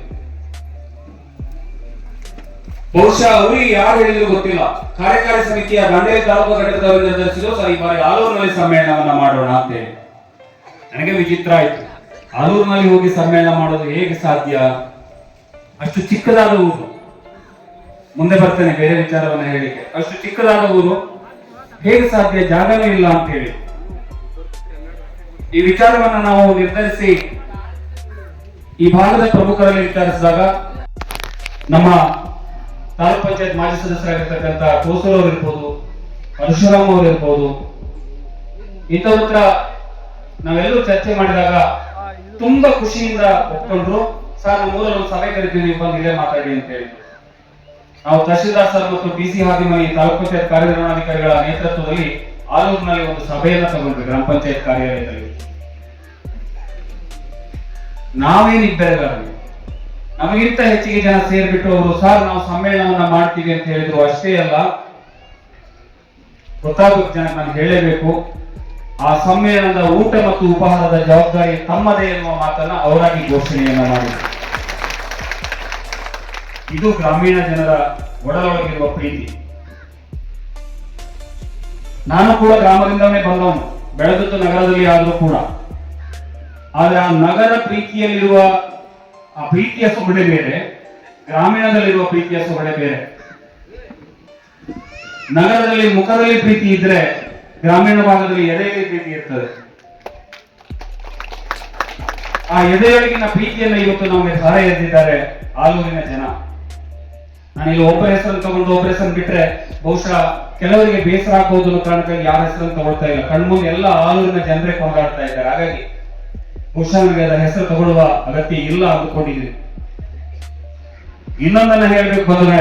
ಬಹುಶಃ ಅವರಿಗೆ ಯಾರು ಹೇಳಿದ್ರು ಗೊತ್ತಿಲ್ಲ. ಕಾರ್ಯಕಾರಿ ಸಮಿತಿಯ ದಾಂಡೇಲಿ ತಾಲೂಕು ಘಟಕದವರು ನಿರ್ಧರಿಸಿದ್ರು, ಸರ್ ಈ ಬಾರಿ ಆಲೂರಿನಲ್ಲಿ ಸಮ್ಮೇಳನವನ್ನ ಮಾಡೋಣ ಅಂತ ಹೇಳಿ. ನನಗೆ ವಿಚಿತ್ರ ಆಯ್ತು. ಆಲೂರಿನಲ್ಲಿ ಹೋಗಿ ಸಮ್ಮೇಳನ ಮಾಡೋದು ಹೇಗೆ ಸಾಧ್ಯ? ಅಷ್ಟು ಚಿಕ್ಕದಾದ ಊರು. ಮುಂದೆ ಬರ್ತೇನೆ ಬೇರೆ ವಿಚಾರವನ್ನ ಹೇಳಿಕೆ. ಅಷ್ಟು ಚಿಕ್ಕದಾದ ಊರು, ಹೇಗೆ ಸಾಧ್ಯ? ಜಾಗವೇ ಇಲ್ಲ ಅಂತ ಹೇಳಿ ಈ ವಿಚಾರವನ್ನ ನಾವು ನಿರ್ಧರಿಸಿ ಈ ಭಾಗದ ಪ್ರಮುಖರಲ್ಲಿ ವಿಚಾರಿಸಿದಾಗ ನಮ್ಮ ತಾಲೂಕ್ ಪಂಚಾಯತ್ ಮಾಜಿ ಸದಸ್ಯರಾಗಿರ್ತಕ್ಕಂಥ ಕೋಸೂರ್ ಅವರು ಇರ್ಬೋದು, ಪರಶುರಾಮ್ ಅವರು ಇರ್ಬೋದು, ಇಂಥವ್ರ ಹತ್ರ ನಾವೆಲ್ಲರೂ ಚರ್ಚೆ ಮಾಡಿದಾಗ ತುಂಬಾ ಖುಷಿಯಿಂದ ಒಪ್ಕೊಂಡ್ರು. ಸರ್ ನಮ್ಮೂರಲ್ಲಿ ಒಂದು ಸಭೆ ಕರಿತೀವಿ, ನೀವು ಬಂದು ಇಲ್ಲೇ ಮಾತಾಡಿ ಅಂತ ಹೇಳಿದ್ರು. ನಾವು ತಹಶೀಲ್ದಾರ್ ಸರ್ ಮತ್ತು ಡಿಸಿ ಹಾದಿಮನಿ ತಾಲೂಕ್ ಪಂಚಾಯತ್ ಕಾರ್ಯನಿರ್ವಹಣಾಧಿಕಾರಿಗಳ ನೇತೃತ್ವದಲ್ಲಿ ಆಲೂರಿನಲ್ಲಿ ಒಂದು ಸಭೆಯನ್ನ ತಗೊಂಡ್ವಿ ಗ್ರಾಮ ಪಂಚಾಯತ್ ಕಾರ್ಯಾಲಯದಲ್ಲಿ. ನಾವೇನು ಇಬ್ಬರಿಗಾರವಿ, ನಮಗಿಂತ ಹೆಚ್ಚಿಗೆ ಜನ ಸೇರ್ಬಿಟ್ಟು ಅವರು ಸರ್ ನಾವು ಸಮ್ಮೇಳನವನ್ನ ಮಾಡ್ತೀವಿ ಅಂತ ಹೇಳಿದ್ರು. ಅಷ್ಟೇ ಅಲ್ಲ, ಗೊತ್ತಾಗಬೇಕು ಜನಕ್ಕೆ, ನಾನು ಹೇಳಲೇಬೇಕು, ಆ ಸಮ್ಮೇಳನದ ಊಟ ಮತ್ತು ಉಪಹಾರದ ಜವಾಬ್ದಾರಿ ತಮ್ಮದೇ ಎನ್ನುವ ಮಾತನ್ನ ಅವರಾಗಿ ಘೋಷಣೆಯನ್ನ ಮಾಡಿದ್ರು. ಇದು ಗ್ರಾಮೀಣ ಜನರ ಒಡಲೊಳಗಿರುವ ಪ್ರೀತಿ. ನಾನು ಕೂಡ ಗ್ರಾಮದಿಂದಲೇ ಬಂದವನು, ಬೆಳೆದದ್ದು ನಗರದಲ್ಲಿ ಆದ್ರೂ ಕೂಡ. ಆದ್ರೆ ಆ ನಗರ ಪ್ರೀತಿಯಲ್ಲಿರುವ ಆ ಪ್ರೀತಿಯ ಸೊಗಡೆ ಬೇರೆ, ಗ್ರಾಮೀಣದಲ್ಲಿರುವ ಪ್ರೀತಿಯ ಸೊಗಡೆ ಬೇರೆ. ನಗರದಲ್ಲಿ ಮುಖದಲ್ಲಿ ಪ್ರೀತಿ ಇದ್ರೆ ಗ್ರಾಮೀಣ ಭಾಗದಲ್ಲಿ ಎದೆಯಲ್ಲಿ ಪ್ರೀತಿ ಇರ್ತದೆ. ಆ ಎದೆಯೊಳಗಿನ ಪ್ರೀತಿಯನ್ನ ಇವತ್ತು ನಮಗೆ ಧಾರೆ ಎರೆದಿದ್ದಾರೆ ಆಲೂರಿನ ಜನ. ನಾನಿಲ್ಲಿ ಒಬ್ಬರ ಹೆಸರನ್ನು ತಗೊಂಡು ಒಬ್ಬರ ಹೆಸರನ್ನು ಬಿಟ್ರೆ ಬಹುಶಃ ಕೆಲವರಿಗೆ ಬೇಸರ ಆಗಬಹುದು ಅನ್ನೋ ಕಾರಣಕ್ಕಾಗಿ ಯಾರ ಹೆಸರನ್ನು ತಗೊಳ್ತಾ ಇಲ್ಲ. ಕಣ್ಮುಂದೆ ಎಲ್ಲ ಆಲೂರಿನ ಜನರೇ ಕೊಂಡಾಡ್ತಾ ಇದ್ದಾರೆ. ಹಾಗಾಗಿ ಬಹುಶಃ ನನಗೆ ಅದರ ಹೆಸರು ತಗೊಳ್ಳುವ ಅಗತ್ಯ ಇಲ್ಲ ಅಂದುಕೊಂಡಿದ್ದೀನಿ. ಇನ್ನೊಂದನ್ನ ಹೇಳ್ಬೇಕು ಬಂದ್ರೆ,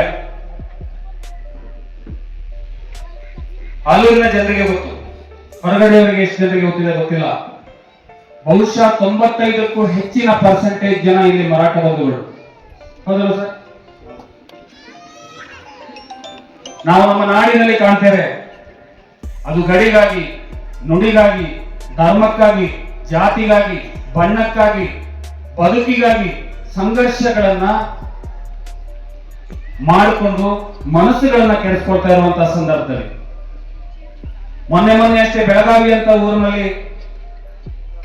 ಆಲೂರಿನ ಜನರಿಗೆ ಗೊತ್ತು, ಹೊರಗಡೆಯವರಿಗೆ ಎಷ್ಟು ಜನರಿಗೆ ಗೊತ್ತಿದೆ ಗೊತ್ತಿಲ್ಲ. ಬಹುಶಃ 95ಕ್ಕೂ ಹೆಚ್ಚಿನ ಪರ್ಸೆಂಟೇಜ್ ಜನ ಇಲ್ಲಿ ಮರಾಠ ಬಂಧುಗಳು. ಹೌದಲ್ಲ ಸರ್? ನಾವು ನಮ್ಮ ನಾಡಿನಲ್ಲಿ ಕಾಣ್ತೇವೆ, ಅದು ಗಡಿಗಾಗಿ, ನುಡಿಗಾಗಿ, ಧರ್ಮಕ್ಕಾಗಿ, ಜಾತಿಗಾಗಿ, ಬಣ್ಣಕ್ಕಾಗಿ, ಬದುಕಿಗಾಗಿ ಸಂಘರ್ಷಗಳನ್ನ ಮಾಡಿಕೊಂಡು ಮನಸ್ಸುಗಳನ್ನ ಕೆಡಿಸ್ಕೊಳ್ತಾ ಇರುವಂತಹ ಸಂದರ್ಭದಲ್ಲಿ ಮೊನ್ನೆ ಅಷ್ಟೇ ಬೆಳಗಾವಿ ಅಂತ ಊರಿನಲ್ಲಿ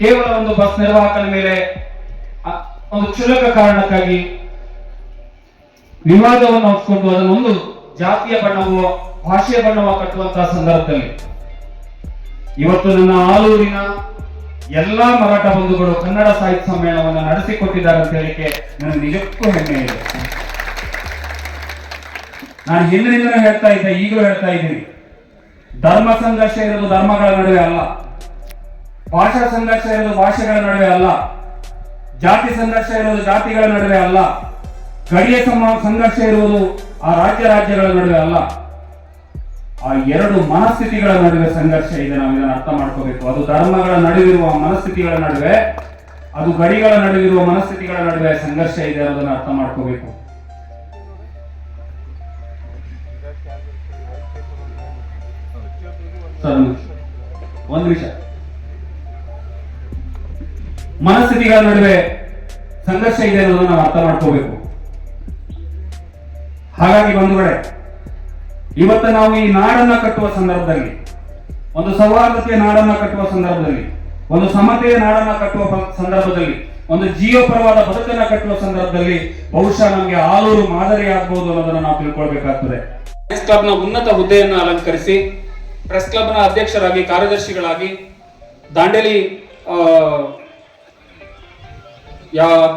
ಕೇವಲ ಒಂದು ಬಸ್ ನಿರ್ವಾಹಕನ ಮೇಲೆ ಒಂದು ಕ್ಷುಲ್ಲಕ ಕಾರಣಕ್ಕಾಗಿ ವಿವಾದವನ್ನು ಹೊತ್ಕೊಂಡು ಅದನ್ನೊಂದು ಜಾತಿಯ ಬಣ್ಣವೋ ಭಾಷೆಯ ಬಣ್ಣವೋ ಕಟ್ಟುವಂತಹ ಸಂದರ್ಭದಲ್ಲಿ ಇವತ್ತು ನನ್ನ ಆಲೂರಿನ ಎಲ್ಲಾ ಮರಾಠ ಬಂಧುಗಳು ಕನ್ನಡ ಸಾಹಿತ್ಯ ಸಮ್ಮೇಳನವನ್ನು ನಡೆಸಿಕೊಟ್ಟಿದ್ದಾರೆ ಅಂತ ಹೇಳಿಕೆ ನನಗೆ ನಿಜಕ್ಕೂ ಹೆಮ್ಮೆ ಇದೆ. ನಾನು ಹಿಂದಿನಿಂದಲೂ ಹೇಳ್ತಾ ಇದ್ದೆ, ಈಗಲೂ ಹೇಳ್ತಾ ಇದ್ದೀನಿ, ಧರ್ಮ ಸಂಘರ್ಷ ಇರೋದು ಧರ್ಮಗಳ ನಡುವೆ ಅಲ್ಲ, ಭಾಷಾ ಸಂಘರ್ಷ ಇರೋದು ಭಾಷೆಗಳ ನಡುವೆ ಅಲ್ಲ, ಜಾತಿ ಸಂಘರ್ಷ ಇರೋದು ಜಾತಿಗಳ ನಡುವೆ ಅಲ್ಲ, ಗಡಿಯ ಸಂಘರ್ಷ ಇರುವುದು ಆ ರಾಜ್ಯಗಳ ನಡುವೆ ಅಲ್ಲ, ಆ ಎರಡು ಮನಸ್ಥಿತಿಗಳ ನಡುವೆ ಸಂಘರ್ಷ ಇದೆ. ನಾವು ಇದನ್ನು ಅರ್ಥ ಮಾಡ್ಕೋಬೇಕು. ಅದು ಧರ್ಮಗಳ ನಡುವಿರುವ ಮನಸ್ಥಿತಿಗಳ ನಡುವೆ, ಅದು ಗಡಿಗಳ ನಡುವಿರುವ ಮನಸ್ಥಿತಿಗಳ ನಡುವೆ ಸಂಘರ್ಷ ಇದೆ ಅನ್ನೋದನ್ನ ಅರ್ಥ ಮಾಡ್ಕೋಬೇಕು. ಒಂದು ನಿಮಿಷ. ಮನಸ್ಥಿತಿಗಳ ನಡುವೆ ಸಂಘರ್ಷ ಇದೆ ಅನ್ನೋದನ್ನ ನಾವು ಅರ್ಥ ಮಾಡ್ಕೋಬೇಕು. ಹಾಗಾಗಿ ಬಂಧುಗಳೇ, ಇವತ್ತು ನಾವು ಈ ನಾಡನ್ನ ಕಟ್ಟುವ ಸಂದರ್ಭದಲ್ಲಿ, ಒಂದು ಸೌಹಾರ್ದತೆಯ ನಾಡನ್ನ ಕಟ್ಟುವ ಸಂದರ್ಭದಲ್ಲಿ, ಒಂದು ಸಮತೆಯ ನಾಡನ್ನ ಕಟ್ಟುವ ಸಂದರ್ಭದಲ್ಲಿ ಒಂದು ಜೀವಪರವಾದ ಬದುಕನ್ನ ಕಟ್ಟುವ ಸಂದರ್ಭದಲ್ಲಿ ಬಹುಶಃ ನಮಗೆ ಆಲೂರು ಮಾದರಿ ಆಗ್ಬಹುದು ಅನ್ನೋದನ್ನ ನಾವು ತಿಳ್ಕೊಳ್ಬೇಕಾಗ್ತದೆ. ಪ್ರೆಸ್ ಕ್ಲಬ್ನ ಉನ್ನತ ಹುದ್ದೆಯನ್ನು ಅಲಂಕರಿಸಿ ಪ್ರೆಸ್ ಕ್ಲಬ್ನ ಅಧ್ಯಕ್ಷರಾಗಿ, ಕಾರ್ಯದರ್ಶಿಗಳಾಗಿ, ದಾಂಡೇಲಿ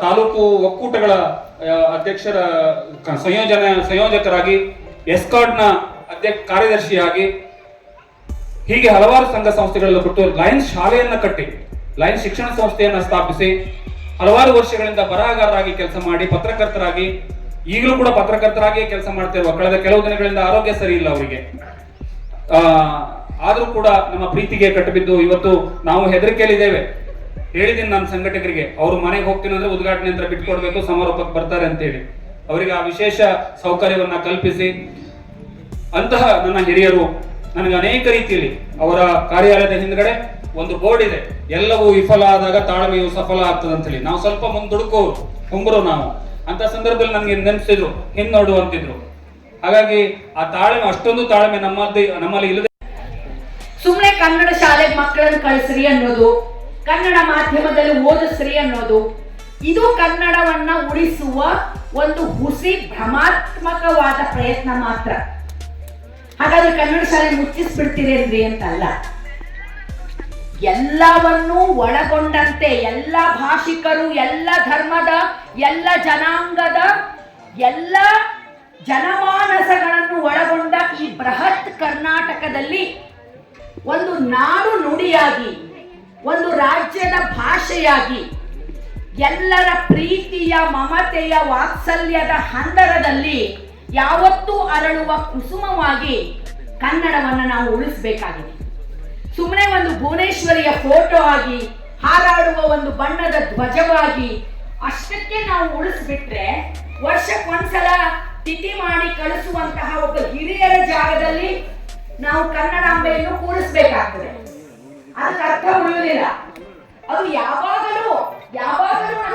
ತಾಲೂಕು ಒಕ್ಕೂಟಗಳ ಅಧ್ಯಕ್ಷರ ಸಂಯೋಜಕರಾಗಿ, ಎಸ್ಕಾರ್ಡ್ನ ಕಾರ್ಯದರ್ಶಿಯಾಗಿ, ಹೀಗೆ ಹಲವಾರು ಸಂಘ ಸಂಸ್ಥೆಗಳನ್ನು ಕೊಟ್ಟು ಲಯನ್ಸ್ ಶಾಲೆಯನ್ನ ಕಟ್ಟಿ, ಲಯನ್ಸ್ ಶಿಕ್ಷಣ ಸಂಸ್ಥೆಯನ್ನ ಸ್ಥಾಪಿಸಿ ಹಲವಾರು ವರ್ಷಗಳಿಂದ ಬರಹಗಾರರಾಗಿ ಕೆಲಸ ಮಾಡಿ, ಪತ್ರಕರ್ತರಾಗಿ, ಈಗಲೂ ಕೂಡ ಪತ್ರಕರ್ತರಾಗಿ ಕೆಲಸ ಮಾಡ್ತಿರುವ ಕಳೆದ ಕೆಲವು ದಿನಗಳಿಂದ ಆರೋಗ್ಯ ಸರಿ ಇಲ್ಲ ಅವರಿಗೆ. ಆದ್ರೂ ಕೂಡ ನಮ್ಮ ಪ್ರೀತಿಗೆ ಕಟ್ಟಬಿದ್ದು ಇವತ್ತು ನಾವು ಹೆದರಿಕೆಯಲ್ಲಿದ್ದೇವೆ. ಹೇಳಿದ್ದೀನಿ ನನ್ನ ಸಂಘಟಕರಿಗೆ, ಅವರು ಮನೆಗೆ ಹೋಗ್ತೀನಿ ಅಂದ್ರೆ ಉದ್ಘಾಟನೆ ಅಂತ ಬಿಟ್ಕೊಡ್ಬೇಕು, ಸಮಾರೋಪಕ್ಕೆ ಬರ್ತಾರೆ ಅಂತ ಹೇಳಿ ಅವರಿಗೆ ಆ ವಿಶೇಷ ಸೌಕರ್ಯವನ್ನ ಕಲ್ಪಿಸಿ, ಅಂತಹ ನನ್ನ ಹಿರಿಯರು ನನಗೆ ಅನೇಕ ರೀತಿಯಲ್ಲಿ ಅವರ ಕಾರ್ಯಾಲಯದ ಹಿಂದ್ಗಡೆ ಒಂದು ಬೋರ್ಡ್ ಇದೆ, ಎಲ್ಲವೂ ವಿಫಲ ಆದಾಗ ತಾಳ್ಮೆಯು ಸಫಲ ಆಗ್ತದೆ ಅಂತ ಹೇಳಿ. ನಾವು ಸ್ವಲ್ಪ ಮುಂದುಡುಕೋರು ಕುಂಬರು ನಾವು ಅಂತ ಸಂದರ್ಭದಲ್ಲಿ ನನಗೆ ನೆನೆಸಿದ್ರು, ನೋಡು ಅಂತಿದ್ರು. ಹಾಗಾಗಿ ಆ ತಾಳ್ಮೆ, ಅಷ್ಟೊಂದು ತಾಳ್ಮೆ ನಮ್ಮಲ್ಲಿ ಇಲ್ಲದೆ ಸುಮ್ಮನೆ ಕನ್ನಡ ಶಾಲೆಗೆ ಮಕ್ಕಳನ್ನು ಕಳಿಸ್ರಿ ಅನ್ನೋದು, ಕನ್ನಡ ಮಾಧ್ಯಮದಲ್ಲಿ ಓದಿಸ್ರಿ ಅನ್ನೋದು, ಇದು ಕನ್ನಡವನ್ನ ಉಳಿಸುವ ಒಂದು ಹುಸಿ ಭ್ರಮಾತ್ಮಕವಾದ ಪ್ರಯತ್ನ ಮಾತ್ರ. ಹಾಗಾದ್ರೆ ಕನ್ನಡ ಶಾಲೆ ಮುಚ್ಚಿಸ್ಬಿಡ್ತೀರೇನ್ರಿ ಅಂತಲ್ಲ, ಎಲ್ಲವನ್ನೂ ಒಳಗೊಂಡಂತೆ ಎಲ್ಲ ಭಾಷಿಕರು, ಎಲ್ಲ ಧರ್ಮದ, ಎಲ್ಲ ಜನಾಂಗದ, ಎಲ್ಲ ಜನಮಾನಸಗಳನ್ನು ಒಳಗೊಂಡ ಈ ಬೃಹತ್ ಕರ್ನಾಟಕದಲ್ಲಿ ಒಂದು ನಾಡು ನುಡಿಯಾಗಿ, ಒಂದು ರಾಜ್ಯದ ಭಾಷೆಯಾಗಿ, ಎಲ್ಲರ ಪ್ರೀತಿಯ, ಮಮತೆಯ, ವಾತ್ಸಲ್ಯದ ಹಂದರದಲ್ಲಿ ಯಾವತ್ತೂ ಅರಳುವ ಕುಸುಮವಾಗಿ ಕನ್ನಡವನ್ನು ನಾವು ಉಳಿಸಬೇಕಾಗಿದೆ. ಸುಮ್ಮನೆ ಒಂದು ಭುವನೇಶ್ವರಿಯ ಫೋಟೋ ಆಗಿ, ಹಾರಾಡುವ ಒಂದು ಬಣ್ಣದ ಧ್ವಜವಾಗಿ ಅಷ್ಟಕ್ಕೆ ನಾವು ಉಳಿಸ್ಬಿಟ್ರೆ, ವರ್ಷಕ್ಕೊಂದ್ಸಲ ತಿಥಿ ಮಾಡಿ ಕಳಿಸುವಂತಹ ಒಬ್ಬ ಹಿರಿಯರ ಜಾಗದಲ್ಲಿ ನಾವು ಕನ್ನಡಾಂಬೆಯನ್ನು ಕೂರಿಸ್ಬೇಕಾಗ್ತದೆ. ಅದಕ್ಕೆ ಅರ್ಥ ಉಳಿಯುವುದಿಲ್ಲ. ಅದು ಯಾವಾಗಲೂ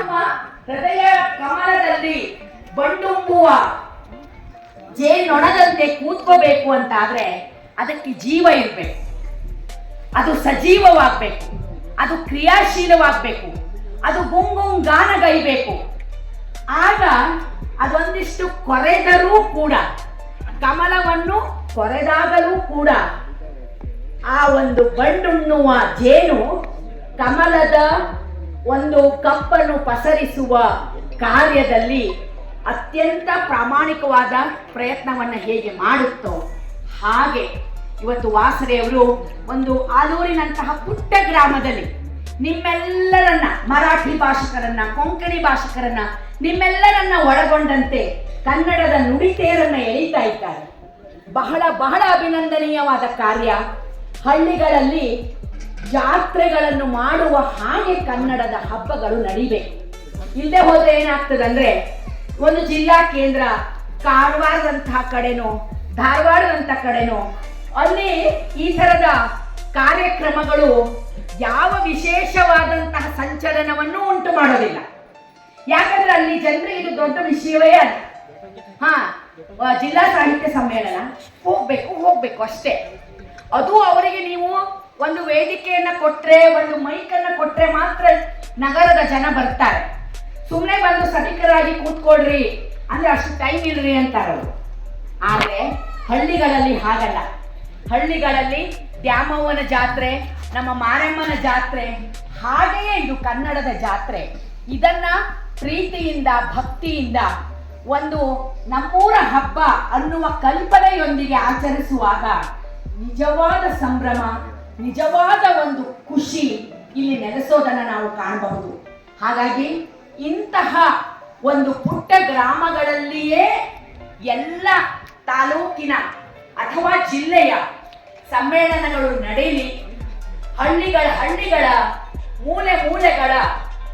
ನಮ್ಮ ಹೃದಯ ಕಮಲದಲ್ಲಿ ಬಂಡುಂಬುವ ಜೇನೊಣದಂತೆ ಕೂತ್ಕೋಬೇಕು ಅಂತಾದ್ರೆ ಅದಕ್ಕೆ ಜೀವ ಇರಬೇಕು, ಅದು ಸಜೀವವಾಗಬೇಕು, ಅದು ಕ್ರಿಯಾಶೀಲವಾಗಬೇಕು, ಅದು ಗುಂಗಾನಗೈಬೇಕು. ಆಗ ಅದೊಂದಿಷ್ಟು ಕೊರೆದರೂ ಕೂಡ, ಕಮಲವನ್ನು ಕೊರೆದಾಗಲೂ ಕೂಡ ಆ ಒಂದು ಬಂಡುಣ್ಣುವ ಜೇನು ಕಮಲದ ಒಂದು ಕಪ್ಪನ್ನು ಪಸರಿಸುವ ಕಾರ್ಯದಲ್ಲಿ ಅತ್ಯಂತ ಪ್ರಾಮಾಣಿಕವಾದ ಪ್ರಯತ್ನವನ್ನು ಹೇಗೆ ಮಾಡುತ್ತೋ ಹಾಗೆ ಇವತ್ತು ವಾಸರೆಯವರು ಒಂದು ಆಲೂರಿನಂತಹ ಪುಟ್ಟ ಗ್ರಾಮದಲ್ಲಿ ನಿಮ್ಮೆಲ್ಲರನ್ನ, ಮರಾಠಿ ಭಾಷಿಕರನ್ನ, ಕೊಂಕಣಿ ಭಾಷಿಕರನ್ನ, ನಿಮ್ಮೆಲ್ಲರನ್ನ ಒಳಗೊಂಡಂತೆ ಕನ್ನಡದ ನುಡಿತೇರನ್ನ ಎಳೀತಾ ಇದ್ದಾರೆ. ಬಹಳ ಅಭಿನಂದನೀಯವಾದ ಕಾರ್ಯ. ಹಳ್ಳಿಗಳಲ್ಲಿ ಜಾತ್ರೆಗಳನ್ನು ಮಾಡುವ ಹಾಗೆ ಕನ್ನಡದ ಹಬ್ಬಗಳು ನಡಿಬೇಕು. ಇಲ್ಲದೆ ಹೋದ್ರೆ ಏನಾಗ್ತದಂದ್ರೆ, ಒಂದು ಜಿಲ್ಲಾ ಕೇಂದ್ರ ಕಾರವಾರದಂತಹ ಕಡೆನೋ, ಧಾರವಾಡದಂತಹ ಕಡೆನೋ ಅಲ್ಲಿ ಈ ತರದ ಕಾರ್ಯಕ್ರಮಗಳು ಯಾವ ವಿಶೇಷವಾದಂತಹ ಸಂಚಲನವನ್ನು ಉಂಟು ಮಾಡೋದಿಲ್ಲ. ಯಾಕಂದ್ರೆ ಅಲ್ಲಿ ಜನರಿಗೆ ಇದು ದೊಡ್ಡ ವಿಷಯವೇ ಅಲ್ಲ. ಜಿಲ್ಲಾ ಸಾಹಿತ್ಯ ಸಮ್ಮೇಳನ ಹೋಗ್ಬೇಕು ಅಷ್ಟೇ. ಅದು ಅವರಿಗೆ ನೀವು ಒಂದು ವೇದಿಕೆಯನ್ನ ಕೊಟ್ರೆ, ಒಂದು ಮೈಕನ್ನ ಕೊಟ್ರೆ ಮಾತ್ರ ನಗರದ ಜನ ಬರ್ತಾರೆ. ಸುಮ್ಮನೆ ಬಂದು ಸಭಿಕರಾಗಿ ಕೂತ್ಕೊಳ್ರಿ ಅಂದ್ರೆ ಅಷ್ಟು ಟೈಮ್ ಇಲ್ರಿ ಅಂತಾರವರು. ಆದ್ರೆ ಹಳ್ಳಿಗಳಲ್ಲಿ ಹಾಗಲ್ಲ. ಹಳ್ಳಿಗಳಲ್ಲಿ ದ್ಯಾಮವ್ವನ ಜಾತ್ರೆ, ನಮ್ಮ ಮಾರಮ್ಮನ ಜಾತ್ರೆ, ಹಾಗೆಯೇ ಇದು ಕನ್ನಡದ ಜಾತ್ರೆ. ಇದನ್ನ ಪ್ರೀತಿಯಿಂದ, ಭಕ್ತಿಯಿಂದ, ಒಂದು ನಮ್ಮೂರ ಹಬ್ಬ ಅನ್ನುವ ಕಲ್ಪನೆಯೊಂದಿಗೆ ಆಚರಿಸುವಾಗ ನಿಜವಾದ ಸಂಭ್ರಮ, ನಿಜವಾದ ಒಂದು ಖುಷಿ ಇಲ್ಲಿ ನೆಲೆಸೋದನ್ನು ನಾವು ಕಾಣಬಹುದು. ಹಾಗಾಗಿ ಇಂತಹ ಒಂದು ಪುಟ್ಟ ಗ್ರಾಮಗಳಲ್ಲಿಯೇ ಎಲ್ಲ ತಾಲೂಕಿನ ಅಥವಾ ಜಿಲ್ಲೆಯ ಸಮ್ಮೇಳನಗಳು ನಡೆಯಲಿ. ಹಳ್ಳಿಗಳ ಮೂಲೆಗಳ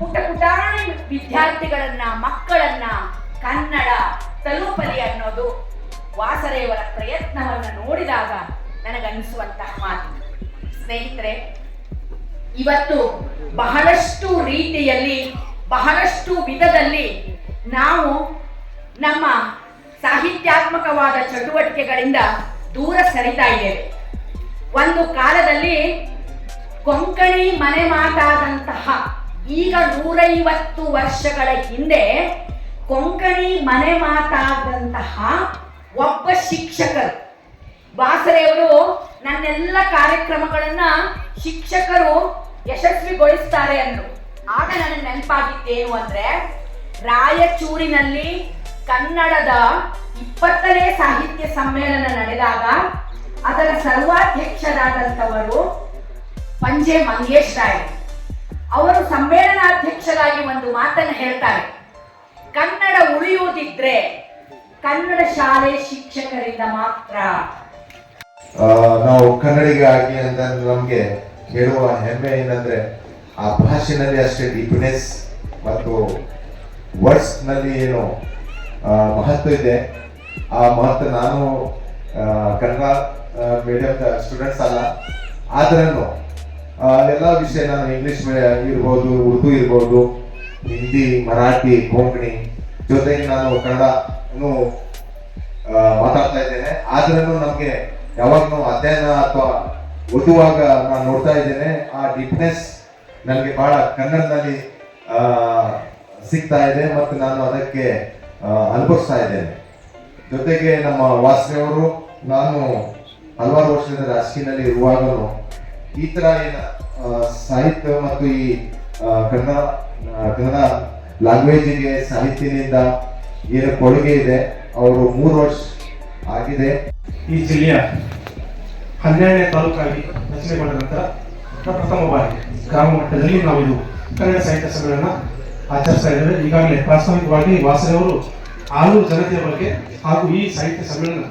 ಪುಟಾಣಿ ವಿದ್ಯಾರ್ಥಿಗಳನ್ನ, ಮಕ್ಕಳನ್ನ ಕನ್ನಡ ತಲುಪಲಿ ಅನ್ನೋದು ವಾಸರೆಯವರ ಪ್ರಯತ್ನವನ್ನು ನೋಡಿದಾಗ ನನಗನ್ನಿಸುವಂತಹ ಮಾತು. ಸ್ನೇಹಿತರೆ, ಇವತ್ತು ಬಹಳಷ್ಟು ರೀತಿಯಲ್ಲಿ, ಬಹಳಷ್ಟು ವಿಧದಲ್ಲಿ ನಾವು ನಮ್ಮ ಸಾಹಿತ್ಯಾತ್ಮಕವಾದ ಚಟುವಟಿಕೆಗಳಿಂದ ದೂರ ಸರಿತಾ ಇದ್ದೇವೆ. ಒಂದು ಕಾಲದಲ್ಲಿ ಕೊಂಕಣಿ ಮನೆ ಮಾತಾದಂತಹ ಈಗ 150 ವರ್ಷಗಳ ಹಿಂದೆ ಕೊಂಕಣಿ ಮನೆ ಮಾತಾದಂತಹ ಒಬ್ಬ ಶಿಕ್ಷಕರು ವಾಸರೆಯವರು ನನ್ನೆಲ್ಲ ಕಾರ್ಯಕ್ರಮಗಳನ್ನ ಶಿಕ್ಷಕರು ಯಶಸ್ವಿಗೊಳಿಸ್ತಾರೆ ಅಂದ್ರು. ಆಗ ನನಗೆ ನೆನಪಾಗಿದ್ದೇನು ಅಂದ್ರೆ, ರಾಯಚೂರಿನಲ್ಲಿ ಕನ್ನಡದ 20ನೇ ಸಾಹಿತ್ಯ ಸಮ್ಮೇಳನ ನಡೆದಾಗ ಅದರ ಸರ್ವಾಧ್ಯಕ್ಷರಾದಂಥವರು ಪಂಜೆ ಮಂಗೇಶ್ ರಾಯ್ ಅವರು ಸಮ್ಮೇಳನಾಧ್ಯಕ್ಷರಾಗಿ ಒಂದು ಮಾತನ್ನು ಹೇಳ್ತಾರೆ, ಕನ್ನಡ ಉಳಿಯುವುದಿದ್ರೆ ಕನ್ನಡ ಶಾಲೆ ಶಿಕ್ಷಕರಿಂದ ಮಾತ್ರ. ನಾವು ಕನ್ನಡಿಗರಾಗಿ ಅಂತ ನಮಗೆ ಹೇಳುವ ಹೆಮ್ಮೆ ಏನಂದ್ರೆ, ಆ ಭಾಷೆನಲ್ಲಿ ಅಷ್ಟೇ ಡೀಪ್ನೆಸ್ ಮತ್ತು ವರ್ಡ್ಸ್ ನಲ್ಲಿ ಏನು ಮಹತ್ವ ಇದೆ. ಆ ಮಹತ್ವ ನಾನು ಕನ್ನಡ ಮೀಡಿಯಂ ಸ್ಟೂಡೆಂಟ್ಸ್ ಅಲ್ಲ, ಆದ್ರೂ ಎಲ್ಲ ವಿಷಯ ನಾನು ಇಂಗ್ಲಿಷ್ ಇರ್ಬೋದು, ಉರ್ದು ಇರ್ಬೋದು, ಹಿಂದಿ, ಮರಾಠಿ, ಕೊಂಕಣಿ ಜೊತೆಗೆ ನಾನು ಕನ್ನಡನು ಮಾತಾಡ್ತಾ ಇದ್ದೇನೆ. ಆದ್ರೂ ನಮಗೆ ಯಾವಾಗಲೂ ಅಧ್ಯಯನ ಅಥವಾ ಓದುವಾಗ ನಾನು ನೋಡ್ತಾ ಇದ್ದೇನೆ, ಆ ಡೀಪ್ನೆಸ್ ನನಗೆ ಬಹಳ ಕನ್ನಡದಲ್ಲಿ ಸಿಗ್ತಾ ಇದೆ ಮತ್ತು ನಾನು ಅದಕ್ಕೆ ಅನುಭವಿಸ್ತಾ ಇದ್ದೇನೆ. ಜೊತೆಗೆ ನಮ್ಮ ವಾಸನೆಯವರು, ನಾನು ಹಲವಾರು ವರ್ಷದಿಂದ ರಾಜಕೀಯದಲ್ಲಿ ಇರುವಾಗಲೂ ಈ ತರ ಸಾಹಿತ್ಯ ಮತ್ತು ಈ ಕನ್ನಡ ಲ್ಯಾಂಗ್ವೇಜಿಗೆ ಸಾಹಿತ್ಯದಿಂದ ಏನು ಕೊಡುಗೆ ಇದೆ, ಅವರು 3 ವರ್ಷ ಆಗಿದೆ. ಈ ಜಿಲ್ಲೆಯ 12ನೇ ತಾಲೂಕಾಗಿ ರಚನೆಗೊಂಡ ನಂತರ ಪ್ರಥಮ ಬಾರಿ ಗ್ರಾಮ ಮಟ್ಟದಲ್ಲಿ ನಾವು ಇದು ಕನ್ನಡ ಸಾಹಿತ್ಯ ಸಮ್ಮೇಳನ ಆಚರಿಸ್ತಾ ಇದ್ದೇವೆ. ಈಗಾಗಲೇ ಪ್ರಾಸ್ತಾವಿಕವಾಗಿ ವಾಸರೆಯವರು ಆಲೂರು ಜನತೆಯ ಬಗ್ಗೆ ಹಾಗೂ ಈ ಸಾಹಿತ್ಯ ಸಮ್ಮೇಳನ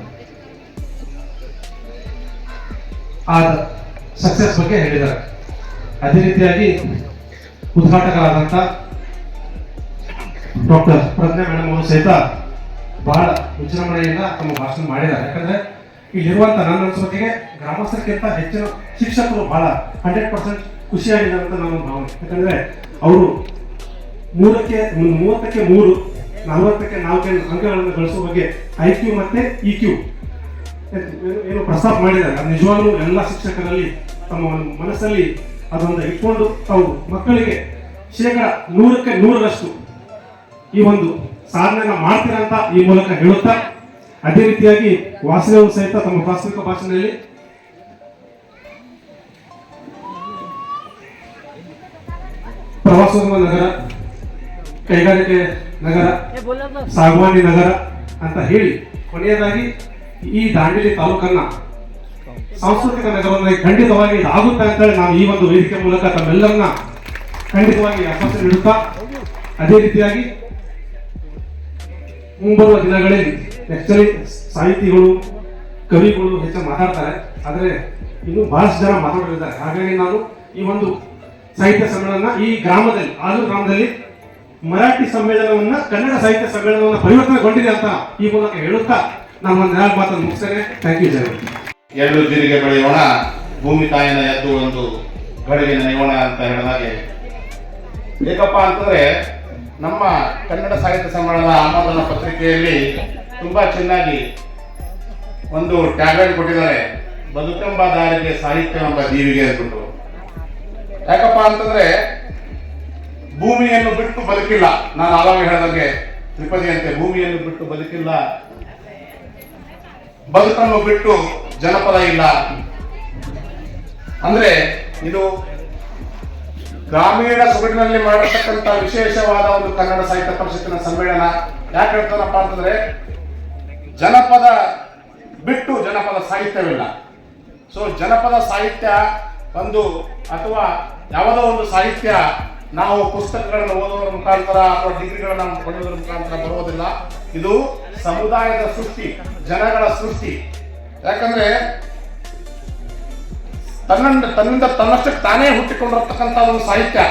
ಆದ ಸಕ್ಸಸ್ ಬಗ್ಗೆ ಹೇಳಿದ್ದಾರೆ. ಅದೇ ರೀತಿಯಾಗಿ ಉದ್ಘಾಟಕರಾದಂಥ ಡಾಕ್ಟರ್ ಪ್ರಜ್ಞಾ ಮೇಡಮ್ ಅವರು ಸಹಿತ ಬಹಳ ವಿಜೃಂಭಣೆಯಿಂದ ತಮ್ಮ ಭಾಷಣ ಮಾಡಿದ್ದಾರೆ. ಯಾಕಂದ್ರೆ ಇಲ್ಲಿರುವಂತ ನನ್ನ ಅನ್ಸೋತಿಗೆ ಗ್ರಾಮಸ್ಥರಿಗಿಂತ ಹೆಚ್ಚಿನ ಶಿಕ್ಷಕರು ಬಹಳ 100% ಖುಷಿಯಾಗಿದ್ದಾರೆ ಅಂತ ನನ್ನ ಭಾವನೆ. ಯಾಕಂದ್ರೆ ಅವರು 30ಕ್ಕೆ 3, 40ಕ್ಕೆ 4 ಅಂಕಗಳನ್ನು ಗಳಿಸುವ ಬಗ್ಗೆ IQ ಮತ್ತೆ EQ ಏನು ಪ್ರಸ್ತಾಪ ಮಾಡಿದ್ದಾರೆ. ಅದು ನಿಜವಾಗ್ಲೂ ಎಲ್ಲ ಶಿಕ್ಷಕರಲ್ಲಿ ತಮ್ಮ ಮನಸ್ಸಲ್ಲಿ ಅದೊಂದು ಇಟ್ಕೊಂಡು ತಾವು ಮಕ್ಕಳಿಗೆ 100ಕ್ಕೆ 100ರಷ್ಟು ಈ ಒಂದು ಸಾಧನೆಯನ್ನ ಮಾಡ್ತೀರಂತ ಈ ಮೂಲಕ ಹೇಳುತ್ತಾ, ಅದೇ ರೀತಿಯಾಗಿ ವಾಸುದೇವ್ ಸಹಿತ ತಮ್ಮ ಪ್ರಾಥಮಿಕ ಭಾಷಣದಲ್ಲಿ ಪ್ರವಾಸೋದ್ಯಮ ನಗರ, ಕೈಗಾರಿಕೆ ನಗರ, ಸಾಗವಾನಿ ನಗರ ಅಂತ ಹೇಳಿ ಕೊನೆಯದಾಗಿ ಈ ದಾಂಡೇಲಿ ತಾಲೂಕನ್ನ ಸಾಂಸ್ಕೃತಿಕ ನಗರವನ್ನಾಗಿ ಖಂಡಿತವಾಗಿ ಇದಾಗುತ್ತೆ ಅಂತೇಳಿ ನಾವು ಈ ಒಂದು ವೇದಿಕೆ ಮೂಲಕ ತಮ್ಮೆಲ್ಲರನ್ನ ಖಂಡಿತವಾಗಿ ಆಶ್ವಾಸನೆ ನೀಡುತ್ತಾ, ಅದೇ ರೀತಿಯಾಗಿ ಮುಂಬರುವ ದಿನಗಳಲ್ಲಿ ಆಕ್ಚುಲಿ ಸಾಹಿತಿಗಳು, ಕವಿಗಳು ಹೆಚ್ಚು ಮಾತಾಡ್ತಾರೆ, ಆದರೆ ಇನ್ನು ಬಹಳಷ್ಟು ಜನ ಮಾತಾಡಲಿದ್ದಾರೆ. ಹಾಗಾಗಿ ನಾನು ಈ ಒಂದು ಸಾಹಿತ್ಯ ಸಮ್ಮೇಳನ ಈ ಗ್ರಾಮದಲ್ಲಿ, ಆಲೂರು ಗ್ರಾಮದಲ್ಲಿ ಮರಾಠಿ ಸಮ್ಮೇಳನವನ್ನ ಕನ್ನಡ ಸಾಹಿತ್ಯ ಸಮ್ಮೇಳನವನ್ನ ಪರಿವರ್ತನೆಗೊಂಡಿದೆ ಅಂತ ಈ ಮೂಲಕ ಹೇಳುತ್ತಾ ನಾನು ಒಂದು 4 ಮಾತನ್ನು ಮುಗಿಸ್ತೇನೆ. Thank you. ಎರಡು ಜೀರಿಗೆ ಬೆಳೆಯೋಣ, ಭೂಮಿ ತಾಯಿನ ಎದ್ದು ಒಂದು ಗಳಿಗೆ ನೆನೆಯೋಣ ಅಂತ ಹೇಳಿದಾಗೆ, ಏಕಪ್ಪ ಅಂತಂದ್ರೆ ನಮ್ಮ ಕನ್ನಡ ಸಾಹಿತ್ಯ ಸಮ್ಮೇಳನದ ಆಮೋದನ ಪತ್ರಿಕೆಯಲ್ಲಿ ತುಂಬಾ ಚೆನ್ನಾಗಿ ಒಂದು ಟ್ಯಾಗ್ಲೈನ್ ಕೊಟ್ಟಿದ್ದಾರೆ, ಬದುಕೆಂಬ ದಾರಿಗೆ ಸಾಹಿತ್ಯವೆಂಬ ದೀವಿಗೆ ಅಂದ್ಬಿಟ್ಟು. ಯಾಕಪ್ಪ ಅಂತಂದ್ರೆ ಭೂಮಿಯನ್ನು ಬಿಟ್ಟು ಬದುಕಿಲ್ಲ. ನಾನು ಆವಾಗ ಹೇಳಿದಂಗೆ ತ್ರಿಪದಿಯಂತೆ ಭೂಮಿಯನ್ನು ಬಿಟ್ಟು ಬದುಕಿಲ್ಲ, ಬದುಕನ್ನು ಬಿಟ್ಟು ಜನಪದ ಇಲ್ಲ. ಅಂದ್ರೆ ಇದು ಗ್ರಾಮೀಣ ಸೊಗಡಿನಲ್ಲಿ ಮಾಡಿರ್ತಕ್ಕಂಥ ವಿಶೇಷವಾದ ಒಂದು ಕನ್ನಡ ಸಾಹಿತ್ಯ ಪರಿಷತ್ತಿನ ಸಮ್ಮೇಳನ. ಯಾಕೆ ಹೇಳ್ತಾನಪ್ಪ ಅಂತಂದ್ರೆ ಜನಪದ ಬಿಟ್ಟು ಜನಪದ ಸಾಹಿತ್ಯವಿಲ್ಲ. ಸೊ ಜನಪದ ಸಾಹಿತ್ಯ ಒಂದು ಅಥವಾ ಯಾವುದೋ ಒಂದು ಸಾಹಿತ್ಯ ನಾವು ಪುಸ್ತಕಗಳನ್ನು ಓದುವುದರ ಮುಖಾಂತರ ಅಥವಾ ಡಿಗ್ರಿಗಳನ್ನು ಪಡೆಯುವುದರ ಮುಖಾಂತರ ಬರುವುದಿಲ್ಲ. ಇದು ಸಮುದಾಯದ ಸೃಷ್ಟಿ, ಜನಗಳ ಸೃಷ್ಟಿ. ಯಾಕಂದ್ರೆ ತನ್ನಿಂದ ತನ್ನಷ್ಟಕ್ಕೆ ತಾನೇ ಹುಟ್ಟಿಕೊಂಡಿರತಕ್ಕಂಥ ಒಂದು ಸಾಹಿತ್ಯ,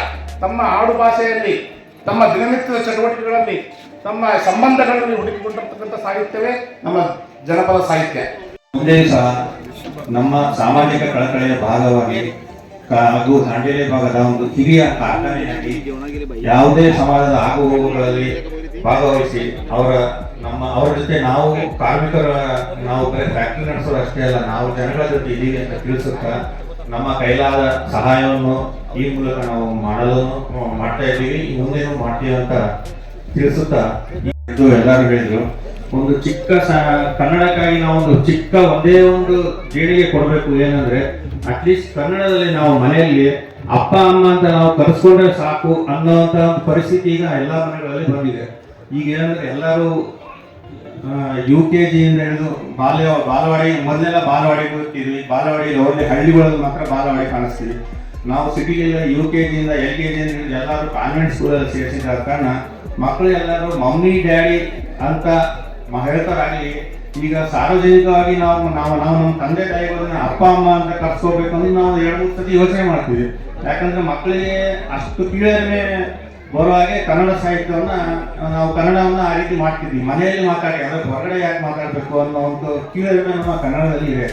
ತಮ್ಮ ಆಡು ಭಾಷೆಯಲ್ಲಿ, ತಮ್ಮ ದಿನನಿತ್ಯದ ಚಟುವಟಿಕೆಗಳಲ್ಲಿ, ತಮ್ಮ ಸಂಬಂಧಗಳಲ್ಲಿ ಹುಟ್ಟಿಕೊಂಡಿರ್ತಕ್ಕಂಥ ಸಾಹಿತ್ಯವೇ ನಮ್ಮ ಜನಪದ ಸಾಹಿತ್ಯ. ಮುಂದೆ ಸಹ ನಮ್ಮ ಸಾಮಾಜಿಕ ಕಳಕಳಿಯ ಭಾಗವಾಗಿ ಹಾಗೂ ದಾಂಡೇಲಿ ಭಾಗದ ಒಂದು ಹಿರಿಯ ಕಾರ್ಖಾನೆಯಾಗಿ ಯಾವುದೇ ಸಮಾಜದ ಆಗುಹೋಗುಗಳಲ್ಲಿ ಭಾಗವಹಿಸಿ ಅವರ ಜೊತೆ ನಾವು ಕಾರ್ಮಿಕರ, ನಾವು ಬರೀ ಫ್ಯಾಕ್ಟರಿ ನಡೆಸೋದು ಅಷ್ಟೇ ಅಲ್ಲ, ನಾವು ಜನಗಳ ಜೊತೆ ಇದ್ದೀವಿ ಅಂತ ತಿಳಿಸುತ್ತಾ ನಮ್ಮ ಕೈಲಾದ ಸಹಾಯವನ್ನು ಈ ಮೂಲಕ ನಾವು ಮಾಡ್ತಾ ಇದ್ದೀವಿ, ಮುಂದೇನು ಮಾಡ್ತೀವಿ ಅಂತ ತಿಳಿಸುತ್ತಾ ಇದು ಎಲ್ಲರೂ ಹೇಳಿದ್ರು. ಒಂದು ಚಿಕ್ಕ ಕನ್ನಡಕ್ಕಾಗಿ ನಾವು ಒಂದು ಚಿಕ್ಕ ಒಂದೇ ಒಂದು ದೇಣಿಗೆ ಕೊಡಬೇಕು. ಏನಂದ್ರೆ ಅಟ್ಲೀಸ್ಟ್ ಕನ್ನಡದಲ್ಲಿ ನಾವು ಮನೆಯಲ್ಲಿ ಅಪ್ಪ ಅಮ್ಮ ಅಂತ ನಾವು ಕರೆಸ್ಕೊಂಡ್ರೆ ಸಾಕು ಅನ್ನೋಂಥ ಪರಿಸ್ಥಿತಿ ಈಗ ಎಲ್ಲ ಮನೆಗಳಲ್ಲಿ ಬಂದಿದೆ. ಈಗ ಏನಂದ್ರೆ ಎಲ್ಲರೂ UKG ಇಂದ ಹಿಡಿದು ಬಾಲವಾಡಿ ಮೊದಲೆಲ್ಲ ಬಾಲವಾಡಿಗೆ ಹೋಗ್ತಿದ್ವಿ. ಬಾಲವಾಡಿಯಲ್ಲಿ ಒಳ್ಳೆ ಹಳ್ಳಿಗಳಲ್ಲಿ ಮಾತ್ರ ಬಾಲವಾಡಿ ಕಾಣಿಸ್ತೀವಿ. ನಾವು ಸಿಟಿಗೆಲ್ಲ UKG ಇಂದ LKG ಇಂದ ಎಲ್ಲರೂ ಕಾನ್ವೆಂಟ್ ಸ್ಕೂಲಲ್ಲಿ ಸೇರಿಸಿದ ಕಾರಣ ಮಕ್ಕಳು ಎಲ್ಲರೂ ಮಮ್ಮಿ ಡ್ಯಾಡಿ ಅಂತ ಹೇಳ್ತಾರಾಗಲಿ. ಈಗ ಸಾರ್ವಜನಿಕವಾಗಿ ನಾವು ನಮ್ಮ ತಂದೆ ತಾಯಿಗಳನ್ನ ಅಪ್ಪ ಅಮ್ಮ ಅಂತ ಕರ್ಸ್ಕೋಬೇಕಂದ್ರೆ ನಾವು 2-3 ಸತಿ ಯೋಚನೆ ಮಾಡ್ತೀವಿ. ಯಾಕಂದ್ರೆ ಮಕ್ಕಳಿಗೆ ಅಷ್ಟು ಕೀಳರಿಮೆ ಬರೋ ಹಾಗೆ ಕನ್ನಡ ಸಾಹಿತ್ಯವನ್ನ ನಾವು ಕನ್ನಡವನ್ನ ಆ ರೀತಿ ಮಾಡ್ತಿದ್ವಿ. ಮನೆಯಲ್ಲಿ ಮಾತಾಡಿ ಅದಕ್ಕೆ ಹೊರಗಡೆ ಯಾಕೆ ಮಾತಾಡಬೇಕು ಅನ್ನೋ ಒಂದು ಕೀಳರಿಮೆ ನಮ್ಮ ಕನ್ನಡದಲ್ಲಿ ಇದೆ.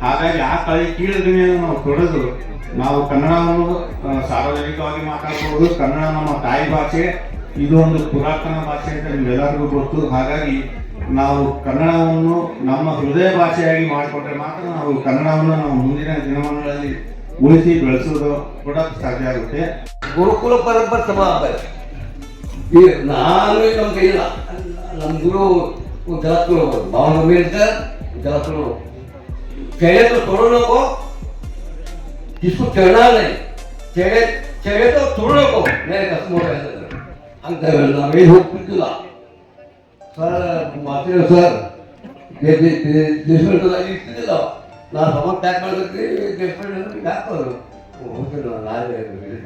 ಹಾಗಾಗಿ ಆ ಕೀಳರಿಮೆಯನ್ನು ನಾವು ತೊಡೆದು ನಾವು ಕನ್ನಡವನ್ನು ಸಾರ್ವಜನಿಕವಾಗಿ ಮಾತಾಡ್ಬೋದು. ಕನ್ನಡ ನಮ್ಮ ತಾಯಿ ಭಾಷೆ, ಇದು ಒಂದು ಪುರಾತನ ಭಾಷೆ ಅಂತ ನಿಮ್ಗೆಲ್ಲರಿಗೂ ಗೊತ್ತು. ಹಾಗಾಗಿ ನಾವು ಕನ್ನಡವನ್ನು ನಮ್ಮ ಹೃದಯ ಭಾಷೆಯಾಗಿ ಮಾಡಿಕೊಂಡ್ರೆ ಮಾತ್ರ ನಾವು ಕನ್ನಡವನ್ನು ನಾವು ಮುಂದಿನ ದಿನಮಾನಗಳಲ್ಲಿ ಉಳಿಸಿ ಬೆಳೆಸೋದು ಕೂಡ ಸಾಧ್ಯ ಆಗುತ್ತೆ. ಗುರುಕುಲ ಪರಂಪರೆ ಸಮಾಜ ನಾನು ನಮ್ಮ ಕೈಯಿಲ್ಲ. ನಮ್ಮ ಗುರು जगतगुरु बाबा अम्बेडकर जगतगुरु चेहरे तो तोड़ने को जिसको चढ़ना नहीं चेहरे तो तोड़ने को मेरे कसम ಅಂತ ನಾವೇನು ಹೋಗ್ತಿದ್ದಿಲ್ಲ ಸರ್. ಮಾತಿನ ಸರ್ ದೇಶದಲ್ಲಿ ಇರ್ತಿದ್ದಿಲ್ಲ. ನಾನು ಸಮಾಜ ಪ್ಯಾಕ್ ಮಾಡಿದ್ರಿ ದೇಶದಲ್ಲಿ ಹಾಕೋರು ಹೋಗ್ತಿಲ್ಲ. ನಾಳೆ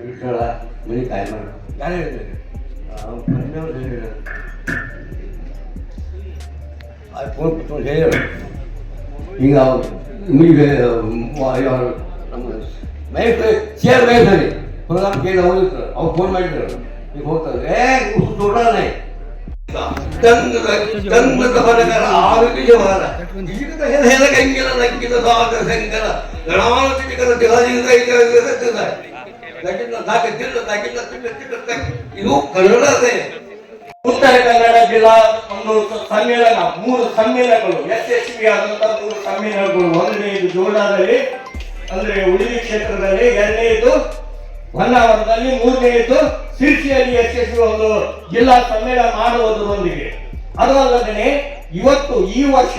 ಇಟ್ಕೊಳ್ಳ ಮನೆ ಕಾಯಿ ಮಾಡಿ ಯಾರು ಹೇಳಿದ್ರಿ ಫೋನ್ ಕುತ್ಕೊಂಡು ಹೇಳಿದ್ರು. ಈಗ ನಿಮಗೆ ನಮ್ಮ ಚೇರ್ ಮೇಲ್ಸರಿ ಪ್ರೋಗ್ರಾಮ್ ಕೇಳಿ ಹೋಗಿರ್ತಾರೆ. ಅವ್ರು ಫೋನ್ ಮಾಡಿದ್ರು ಈಗ ಹೋಗ್ತಾರೆ ತೋಡಾನೆ ಇದು ಕನ್ನಡ. ಉತ್ತರ ಕನ್ನಡ ಜಿಲ್ಲಾ ಒಂದು ಸಮ್ಮೇಳನ, 3 ಸಮ್ಮೇಳನಗಳು ಯಶಸ್ವಿಯಾದಂತಹ 3 ಸಮ್ಮೇಳನಗಳು. ಒಂದನೇದು ಜೋಳದಲ್ಲಿ ಅಂದ್ರೆ ಉಳಿವಿ ಕ್ಷೇತ್ರದಲ್ಲಿ, 2ನೇದು ಹೊನ್ನಾವರದಲ್ಲಿ, 3ನೇದು ಸಿರ್ಸಿಯಲ್ಲಿ ಯಶಸ್ವಿ ಒಂದು ಜಿಲ್ಲಾ ಸಮ್ಮೇಳನ ಮಾಡುವುದರೊಂದಿಗೆ ಅದಲ್ಲದೆ ಇವತ್ತು ಈ ವರ್ಷ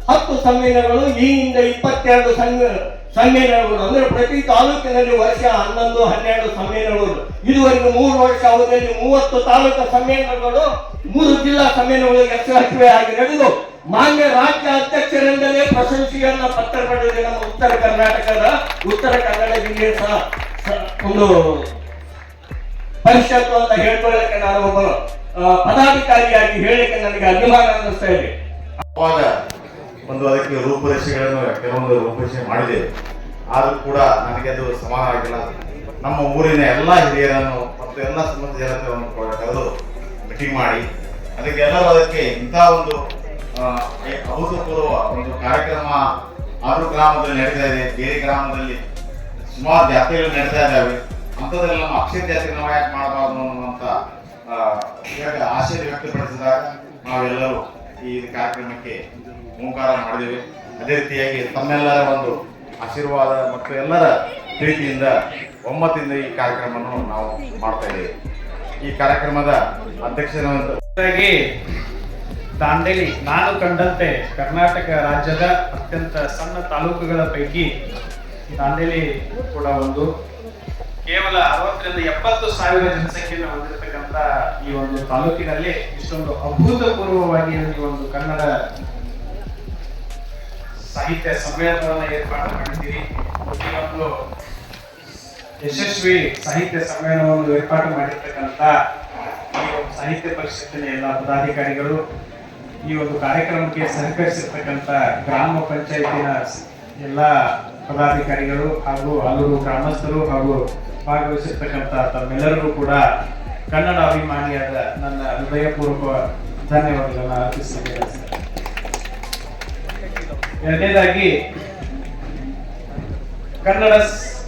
10 ಸಮ್ಮೇಳನಗಳು, ಈ ಹಿಂದೆ 22 ಸಮ್ಮೇಳನಗಳು ಅಂದ್ರೆ ಪ್ರತಿ ತಾಲೂಕಿನಲ್ಲಿ ವರ್ಷ 11-12 ಸಮ್ಮೇಳನಗಳು. ಇದುವರೆಗೂ 3 ವರ್ಷ ಅವಧಿಯಲ್ಲಿ 30 ತಾಲೂಕು ಸಮ್ಮೇಳನಗಳು, 3 ಜಿಲ್ಲಾ ಸಮ್ಮೇಳನಗಳು ಯಶಸ್ವಿಯಾಗಿ ನಡೆದು ಮಾನ್ಯ ರಾಜ್ಯ ಅಧ್ಯಕ್ಷರಿಂದಲೇ ಪ್ರಶಂಸೆಯನ್ನ ಪತ್ರ ಪಡೆದಿದೆ. ನಮ್ಮ ಉತ್ತರ ಕರ್ನಾಟಕದ ಉತ್ತರ ಕನ್ನಡ ಜಿಲ್ಲೆಯ ಒಂದು ಪರಿಷತ್ತು ಅಂತ ಹೇಳ್ಕೊಳ್ಳಕ್ಕೆ ನಾನು ಒಬ್ಬ ಪದಾಧಿಕಾರಿಯಾಗಿ ಹೇಳಲಿಕ್ಕೆ ನನಗೆ ಅಭಿಮಾನ ಅನ್ನಿಸ್ತಾ ಇದೆ. ಒಂದು ಅದಕ್ಕೆ ರೂಪರೇಷೆಗಳನ್ನು ಕೆಲವೊಂದು ರೂಪರೇಷೆ ಮಾಡಿದ್ದೇವೆ. ಆದರೂ ಕೂಡ ನನಗೆ ಅದು ಸಮಾನ ಆಗಿಲ್ಲ. ನಮ್ಮ ಊರಿನ ಎಲ್ಲ ಹಿರಿಯರನ್ನು ಮತ್ತು ಎಲ್ಲ ಸಂಬಂಧ ಜನತೆಯನ್ನು ಕರೆದು ಮೀಟಿಂಗ್ ಮಾಡಿ ಅದಕ್ಕೆ ಇಂಥ ಒಂದು ಅಭೂತಪೂರ್ವ ಒಂದು ಕಾರ್ಯಕ್ರಮ 6 ಗ್ರಾಮದಲ್ಲಿ ನಡೀತಾ ಇದೆ. ಬೇರೆ ಗ್ರಾಮದಲ್ಲಿ ಸುಮಾರು ಜಾತ್ರೆಗಳು ನಡೀತಾ ಇದ್ದಾವೆ. ಅಂಥದ್ರಲ್ಲಿ ನಮ್ಮ ಅಕ್ಷಯ ಜಾತ್ರೆ ನಾವು ಯಾಕೆ ಮಾಡಬಾರ್ದು ಅನ್ನುವಂಥ ಆಶಯ ವ್ಯಕ್ತಪಡಿಸಿದಾಗ ನಾವೆಲ್ಲರೂ ಈ ಕಾರ್ಯಕ್ರಮಕ್ಕೆ ಓಂಕಾರ ಮಾಡಿದ್ದೇವೆ. ಅದೇ ರೀತಿಯಾಗಿ ತಮ್ಮೆಲ್ಲರ ಒಂದು ಆಶೀರ್ವಾದ ಮತ್ತು ಎಲ್ಲರ ಪ್ರೀತಿಯಿಂದ ಒಮ್ಮತದಿಂದ ಈ ಕಾರ್ಯಕ್ರಮವನ್ನು ನಾವು ಮಾಡ್ತಾ ಇದ್ದೇವೆ. ಈ ಕಾರ್ಯಕ್ರಮದ ಅಧ್ಯಕ್ಷರಾಗಿ ದಾಂಡೇಲಿ ನಾನು ಕಂಡಂತೆ ಕರ್ನಾಟಕ ರಾಜ್ಯದ ಅತ್ಯಂತ ಸಣ್ಣ ತಾಲೂಕುಗಳ ಪೈಕಿ ದಾಂಡೇಲಿ ಕೂಡ ಒಂದು. ಕೇವಲ 60,000-70 ಸಾವಿರ ಜನಸಂಖ್ಯೆಯನ್ನು ಹೊಂದಿರತಕ್ಕಂಥ ಈ ಒಂದು ತಾಲೂಕಿನಲ್ಲಿ ಇಷ್ಟೊಂದು ಅಭೂತಪೂರ್ವವಾಗಿ ಈ ಒಂದು ಕನ್ನಡ ಸಾಹಿತ್ಯ ಸಮ್ಮೇಳನವನ್ನು ಏರ್ಪಾಡು ಮಾಡಿದ್ದೀರಿ. ಈ ಒಂದು ಯಶಸ್ವಿ ಸಾಹಿತ್ಯ ಸಮ್ಮೇಳನವನ್ನು ಏರ್ಪಾಡು ಮಾಡಿರ್ತಕ್ಕಂಥ ಈ ಒಂದು ಸಾಹಿತ್ಯ ಪರಿಷತ್ತಿನ ಎಲ್ಲ ಪದಾಧಿಕಾರಿಗಳು, ಈ ಒಂದು ಕಾರ್ಯಕ್ರಮಕ್ಕೆ ಸಹಕರಿಸಿರ್ತಕ್ಕಂಥ ಗ್ರಾಮ ಪಂಚಾಯತಿನ ಎಲ್ಲ ಪದಾಧಿಕಾರಿಗಳು ಹಾಗೂ ಹಲವು ಗ್ರಾಮಸ್ಥರು ಹಾಗೂ ಭಾಗವಹಿಸಿರ್ತಕ್ಕಂಥ ತಮ್ಮೆಲ್ಲರಿಗೂ ಕೂಡ ಕನ್ನಡ ಅಭಿಮಾನಿಯಾದ ನನ್ನ ಹೃದಯಪೂರ್ವಕ ಧನ್ಯವಾದಗಳನ್ನು ಅರ್ಪಿಸುತ್ತೇನೆ. ಎರಡನೇದಾಗಿ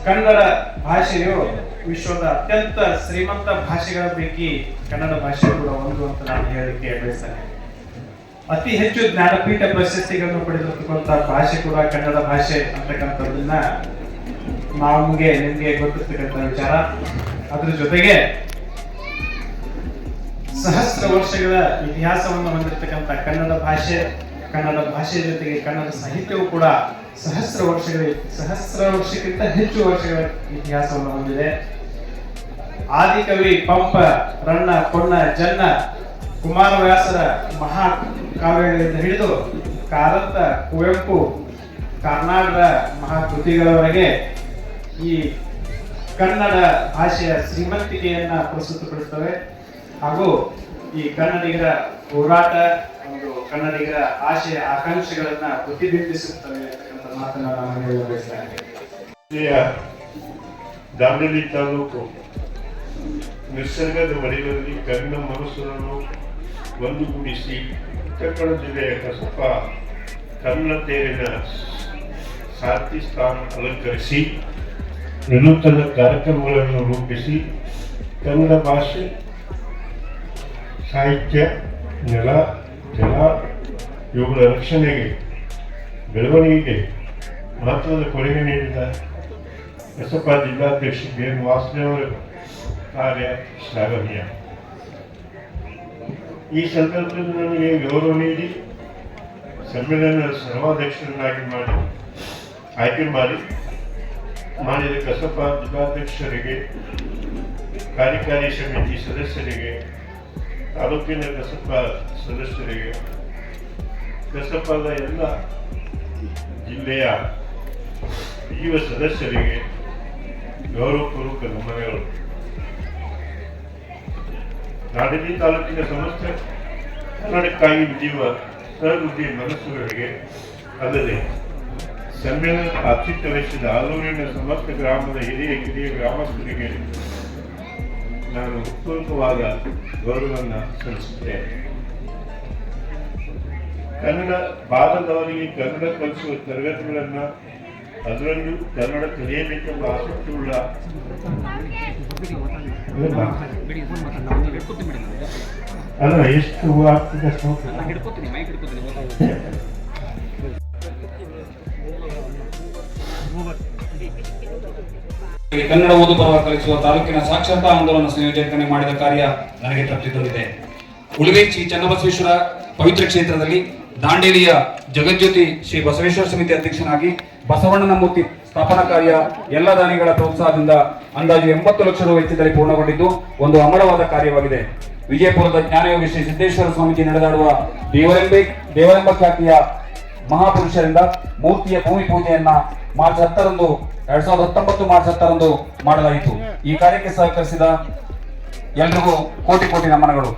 ಕನ್ನಡ ಭಾಷೆಯು ವಿಶ್ವದ ಅತ್ಯಂತ ಶ್ರೀಮಂತ ಭಾಷೆಗಳ ಪೈಕಿ ಕನ್ನಡ ಭಾಷೆ ಕೂಡ ಒಂದು ಅಂತ ನಾನು ಹೇಳಲಿಕ್ಕೆ ಬಯಸ್ತೇನೆ. ಅತಿ ಹೆಚ್ಚು ಜ್ಞಾನಪೀಠ ಪ್ರಶಸ್ತಿಗಳನ್ನು ಪಡೆದಿರತಕ್ಕಂಥ ಭಾಷೆ ಕೂಡ ಕನ್ನಡ ಭಾಷೆ ಅಂತಕ್ಕಂಥದ್ದನ್ನ ನಿಮ್ಗೆ ಗೊತ್ತಿರ್ತಕ್ಕಂಥ ವಿಚಾರ. ಅದ್ರ ಜೊತೆಗೆ ಸಹಸ್ರ ವರ್ಷಗಳ ಇತಿಹಾಸವನ್ನು ಹೊಂದಿರತಕ್ಕಂಥ ಕನ್ನಡ ಭಾಷೆ ಜೊತೆಗೆ ಕನ್ನಡ ಸಾಹಿತ್ಯವು ಕೂಡ ಸಹಸ್ರ ವರ್ಷಕ್ಕಿಂತ ಹೆಚ್ಚು ವರ್ಷಗಳ ಇತಿಹಾಸವನ್ನು ಹೊಂದಿದೆ. ಆದಿಕವಿ ಪಂಪ, ರನ್ನ, ಪೊನ್ನ, ಜನ್ನ, ಕುಮಾರವ್ಯಾಸರ ಮಹಾ ಕಾವ್ಯಗಳಿಂದ ಹಿಡಿದು ಕಾರಂತ, ಕುವೆಂಪು, ಕರ್ನಾಟಕದ ಮಹಾಕೃತಿಗಳವರೆಗೆ ಈ ಕನ್ನಡ ಭಾಷೆಯ ಶ್ರೀಮಂತಿಕೆಯನ್ನ ಪ್ರಸ್ತುತಪಡಿಸ್ತವೆ ಹಾಗೂ ಈ ಕನ್ನಡಿಗರ ಹೋರಾಟ, ಒಂದು ಕನ್ನಡಿಗರ ಆಶಯ ಆಕಾಂಕ್ಷೆಗಳನ್ನ ಪ್ರತಿಬಿಂಬಿಸುತ್ತವೆ ಅಂತಕ್ಕಂಥ ಮಾತನ್ನ ನಾನು ಹೇಳಬಯಸ್ತೇನೆ. ದಾಂಡೇಲಿ ತಾಲೂಕು ನಿಸರ್ಗದ ಮಡಿಲಲ್ಲಿ ಕಣ್ಣ ಮನಸ್ಸನ್ನು ಒಂದುಗೂಡಿಸಿ ಉತ್ತರ ಕನ್ನಡ ಜಿಲ್ಲೆಯ ಕಸಪ ಕನ್ನಡ ತೇರಿನ ಸಾರಥಿ ಸ್ಥಾನ ಅಲಂಕರಿಸಿ ವಿನೂತನ ಕಾರ್ಯಕ್ರಮಗಳನ್ನು ರೂಪಿಸಿ ಕನ್ನಡ ಭಾಷೆ, ಸಾಹಿತ್ಯ, ನೆಲ, ಜಲ ಇವುಗಳ ರಕ್ಷಣೆಗೆ, ಬೆಳವಣಿಗೆಗೆ ಮಹತ್ವದ ಕೊಡುಗೆ ನೀಡಿದ ಕಸಪ ಜಿಲ್ಲಾಧ್ಯಕ್ಷ ಬಿ ಎನ್ ವಾಸುದೇವರ ಕಾರ್ಯ ಶ್ಲಾಘನೀಯ. ಈ ಸಂದರ್ಭದಲ್ಲಿ ನನಗೆ ಗೌರವ ನೀಡಿ ಸಮ್ಮೇಳನ ಸರ್ವಾಧ್ಯಕ್ಷರನ್ನಾಗಿ ಆಯ್ಕೆ ಮಾಡಿದ ಕಸಪ ಜಿಲ್ಲಾಧ್ಯಕ್ಷರಿಗೆ, ಕಾರ್ಯಕಾರಿ ಸಮಿತಿ ಸದಸ್ಯರಿಗೆ, ತಾಲೂಕಿನ ಕಸಪ ಸದಸ್ಯರಿಗೆ, ಕಸಪದ ಎಲ್ಲ ಜಿಲ್ಲೆಯ ಯುವ ಸದಸ್ಯರಿಗೆ ಗೌರವಪೂರ್ವಕ ನಮನಗಳು. ದಾಂಡೇಲಿ ತಾಲೂಕಿನ ಸಮಸ್ತ ಕನ್ನಡಕ್ಕಾಗಿ ದುಡಿಯುವ ಸಹೃದಯ ಮನಸ್ಸುಗಳಿಗೆ, ಅಲ್ಲದೆ ಸಮ್ಮೇಳನ ಆತಿಥ್ಯ ವಹಿಸಿದ ಆಲೂರಿನ ಸಮಸ್ತ ಗ್ರಾಮದ ಹಿರಿಯ ಗ್ರಾಮಸ್ಥರಿಗೆ ನಾನು ಹೃತ್ಪೂರ್ವಕವಾದ ಗೌರವವನ್ನು ಸಲ್ಲಿಸುತ್ತೇನೆ. ಕನ್ನಡ ಭಾಗದವರಿಗೆ ಕನ್ನಡ ಕಲಿಸುವ ತರಗತಿಗಳನ್ನು, ಅದರಲ್ಲೂ ಕನ್ನಡ ಕಲಿಯಬೇಕೆಂಬ ಆಸಕ್ತಿಯುಳ್ಳ ಅಲ್ಲ ಎಷ್ಟು ಆಗ್ತದೆ ಕನ್ನಡ ಓದು ಬರಹ ಕಲಿಸುವ ತಾಲೂಕಿನ ಸಾಕ್ಷರತಾ ಆಂದೋಲನ ಸಂಯೋಜನೆ ಮಾಡಿದ ಕಾರ್ಯ ನನಗೆ ತೃಪ್ತಿ ತಂದಿದೆ. ಉಳುವೆಚ್ಚಿ ಚನ್ನಬಸವೇಶ್ವರ ಪವಿತ್ರ ಕ್ಷೇತ್ರದಲ್ಲಿ ದಾಂಡೇಲಿಯ ಜಗಜ್ಯೋತಿ ಶ್ರೀ ಬಸವೇಶ್ವರ ಸಮಿತಿ ಅಧ್ಯಕ್ಷನಾಗಿ ಬಸವಣ್ಣನ ಮೂರ್ತಿ ಸ್ಥಾಪನಾ ಕಾರ್ಯ ಎಲ್ಲ ದಾನಿಗಳ ಪ್ರೋತ್ಸಾಹದಿಂದ ಅಂದಾಜು 80 ಲಕ್ಷ ರು ವೆಚ್ಚದಲ್ಲಿ ಪೂರ್ಣಗೊಂಡಿದ್ದು ಒಂದು ಅಮರವಾದ ಕಾರ್ಯವಾಗಿದೆ. ವಿಜಯಪುರದ ಜ್ಞಾನಯೋಗಿ ಶ್ರೀ ಸಿದ್ದೇಶ್ವರ ಸ್ವಾಮೀಜಿ ನಡೆದಾಡುವ ದೇವರೆಂಬ ಖ್ಯಾತಿಯ ಮಹಾಪುರುಷರಿಂದ ಮೂರ್ತಿಯ ಭೂಮಿ ಪೂಜೆಯನ್ನ ಮಾರ್ಚ್ 10 2019 ಮಾರ್ಚ್ 10 ಮಾಡಲಾಯಿತು. ಈ ಕಾರ್ಯಕ್ಕೆ ಸಹಕರಿಸಿದ ಎಲ್ರಿಗೂ ಕೋಟಿ ನಮನಗಳು.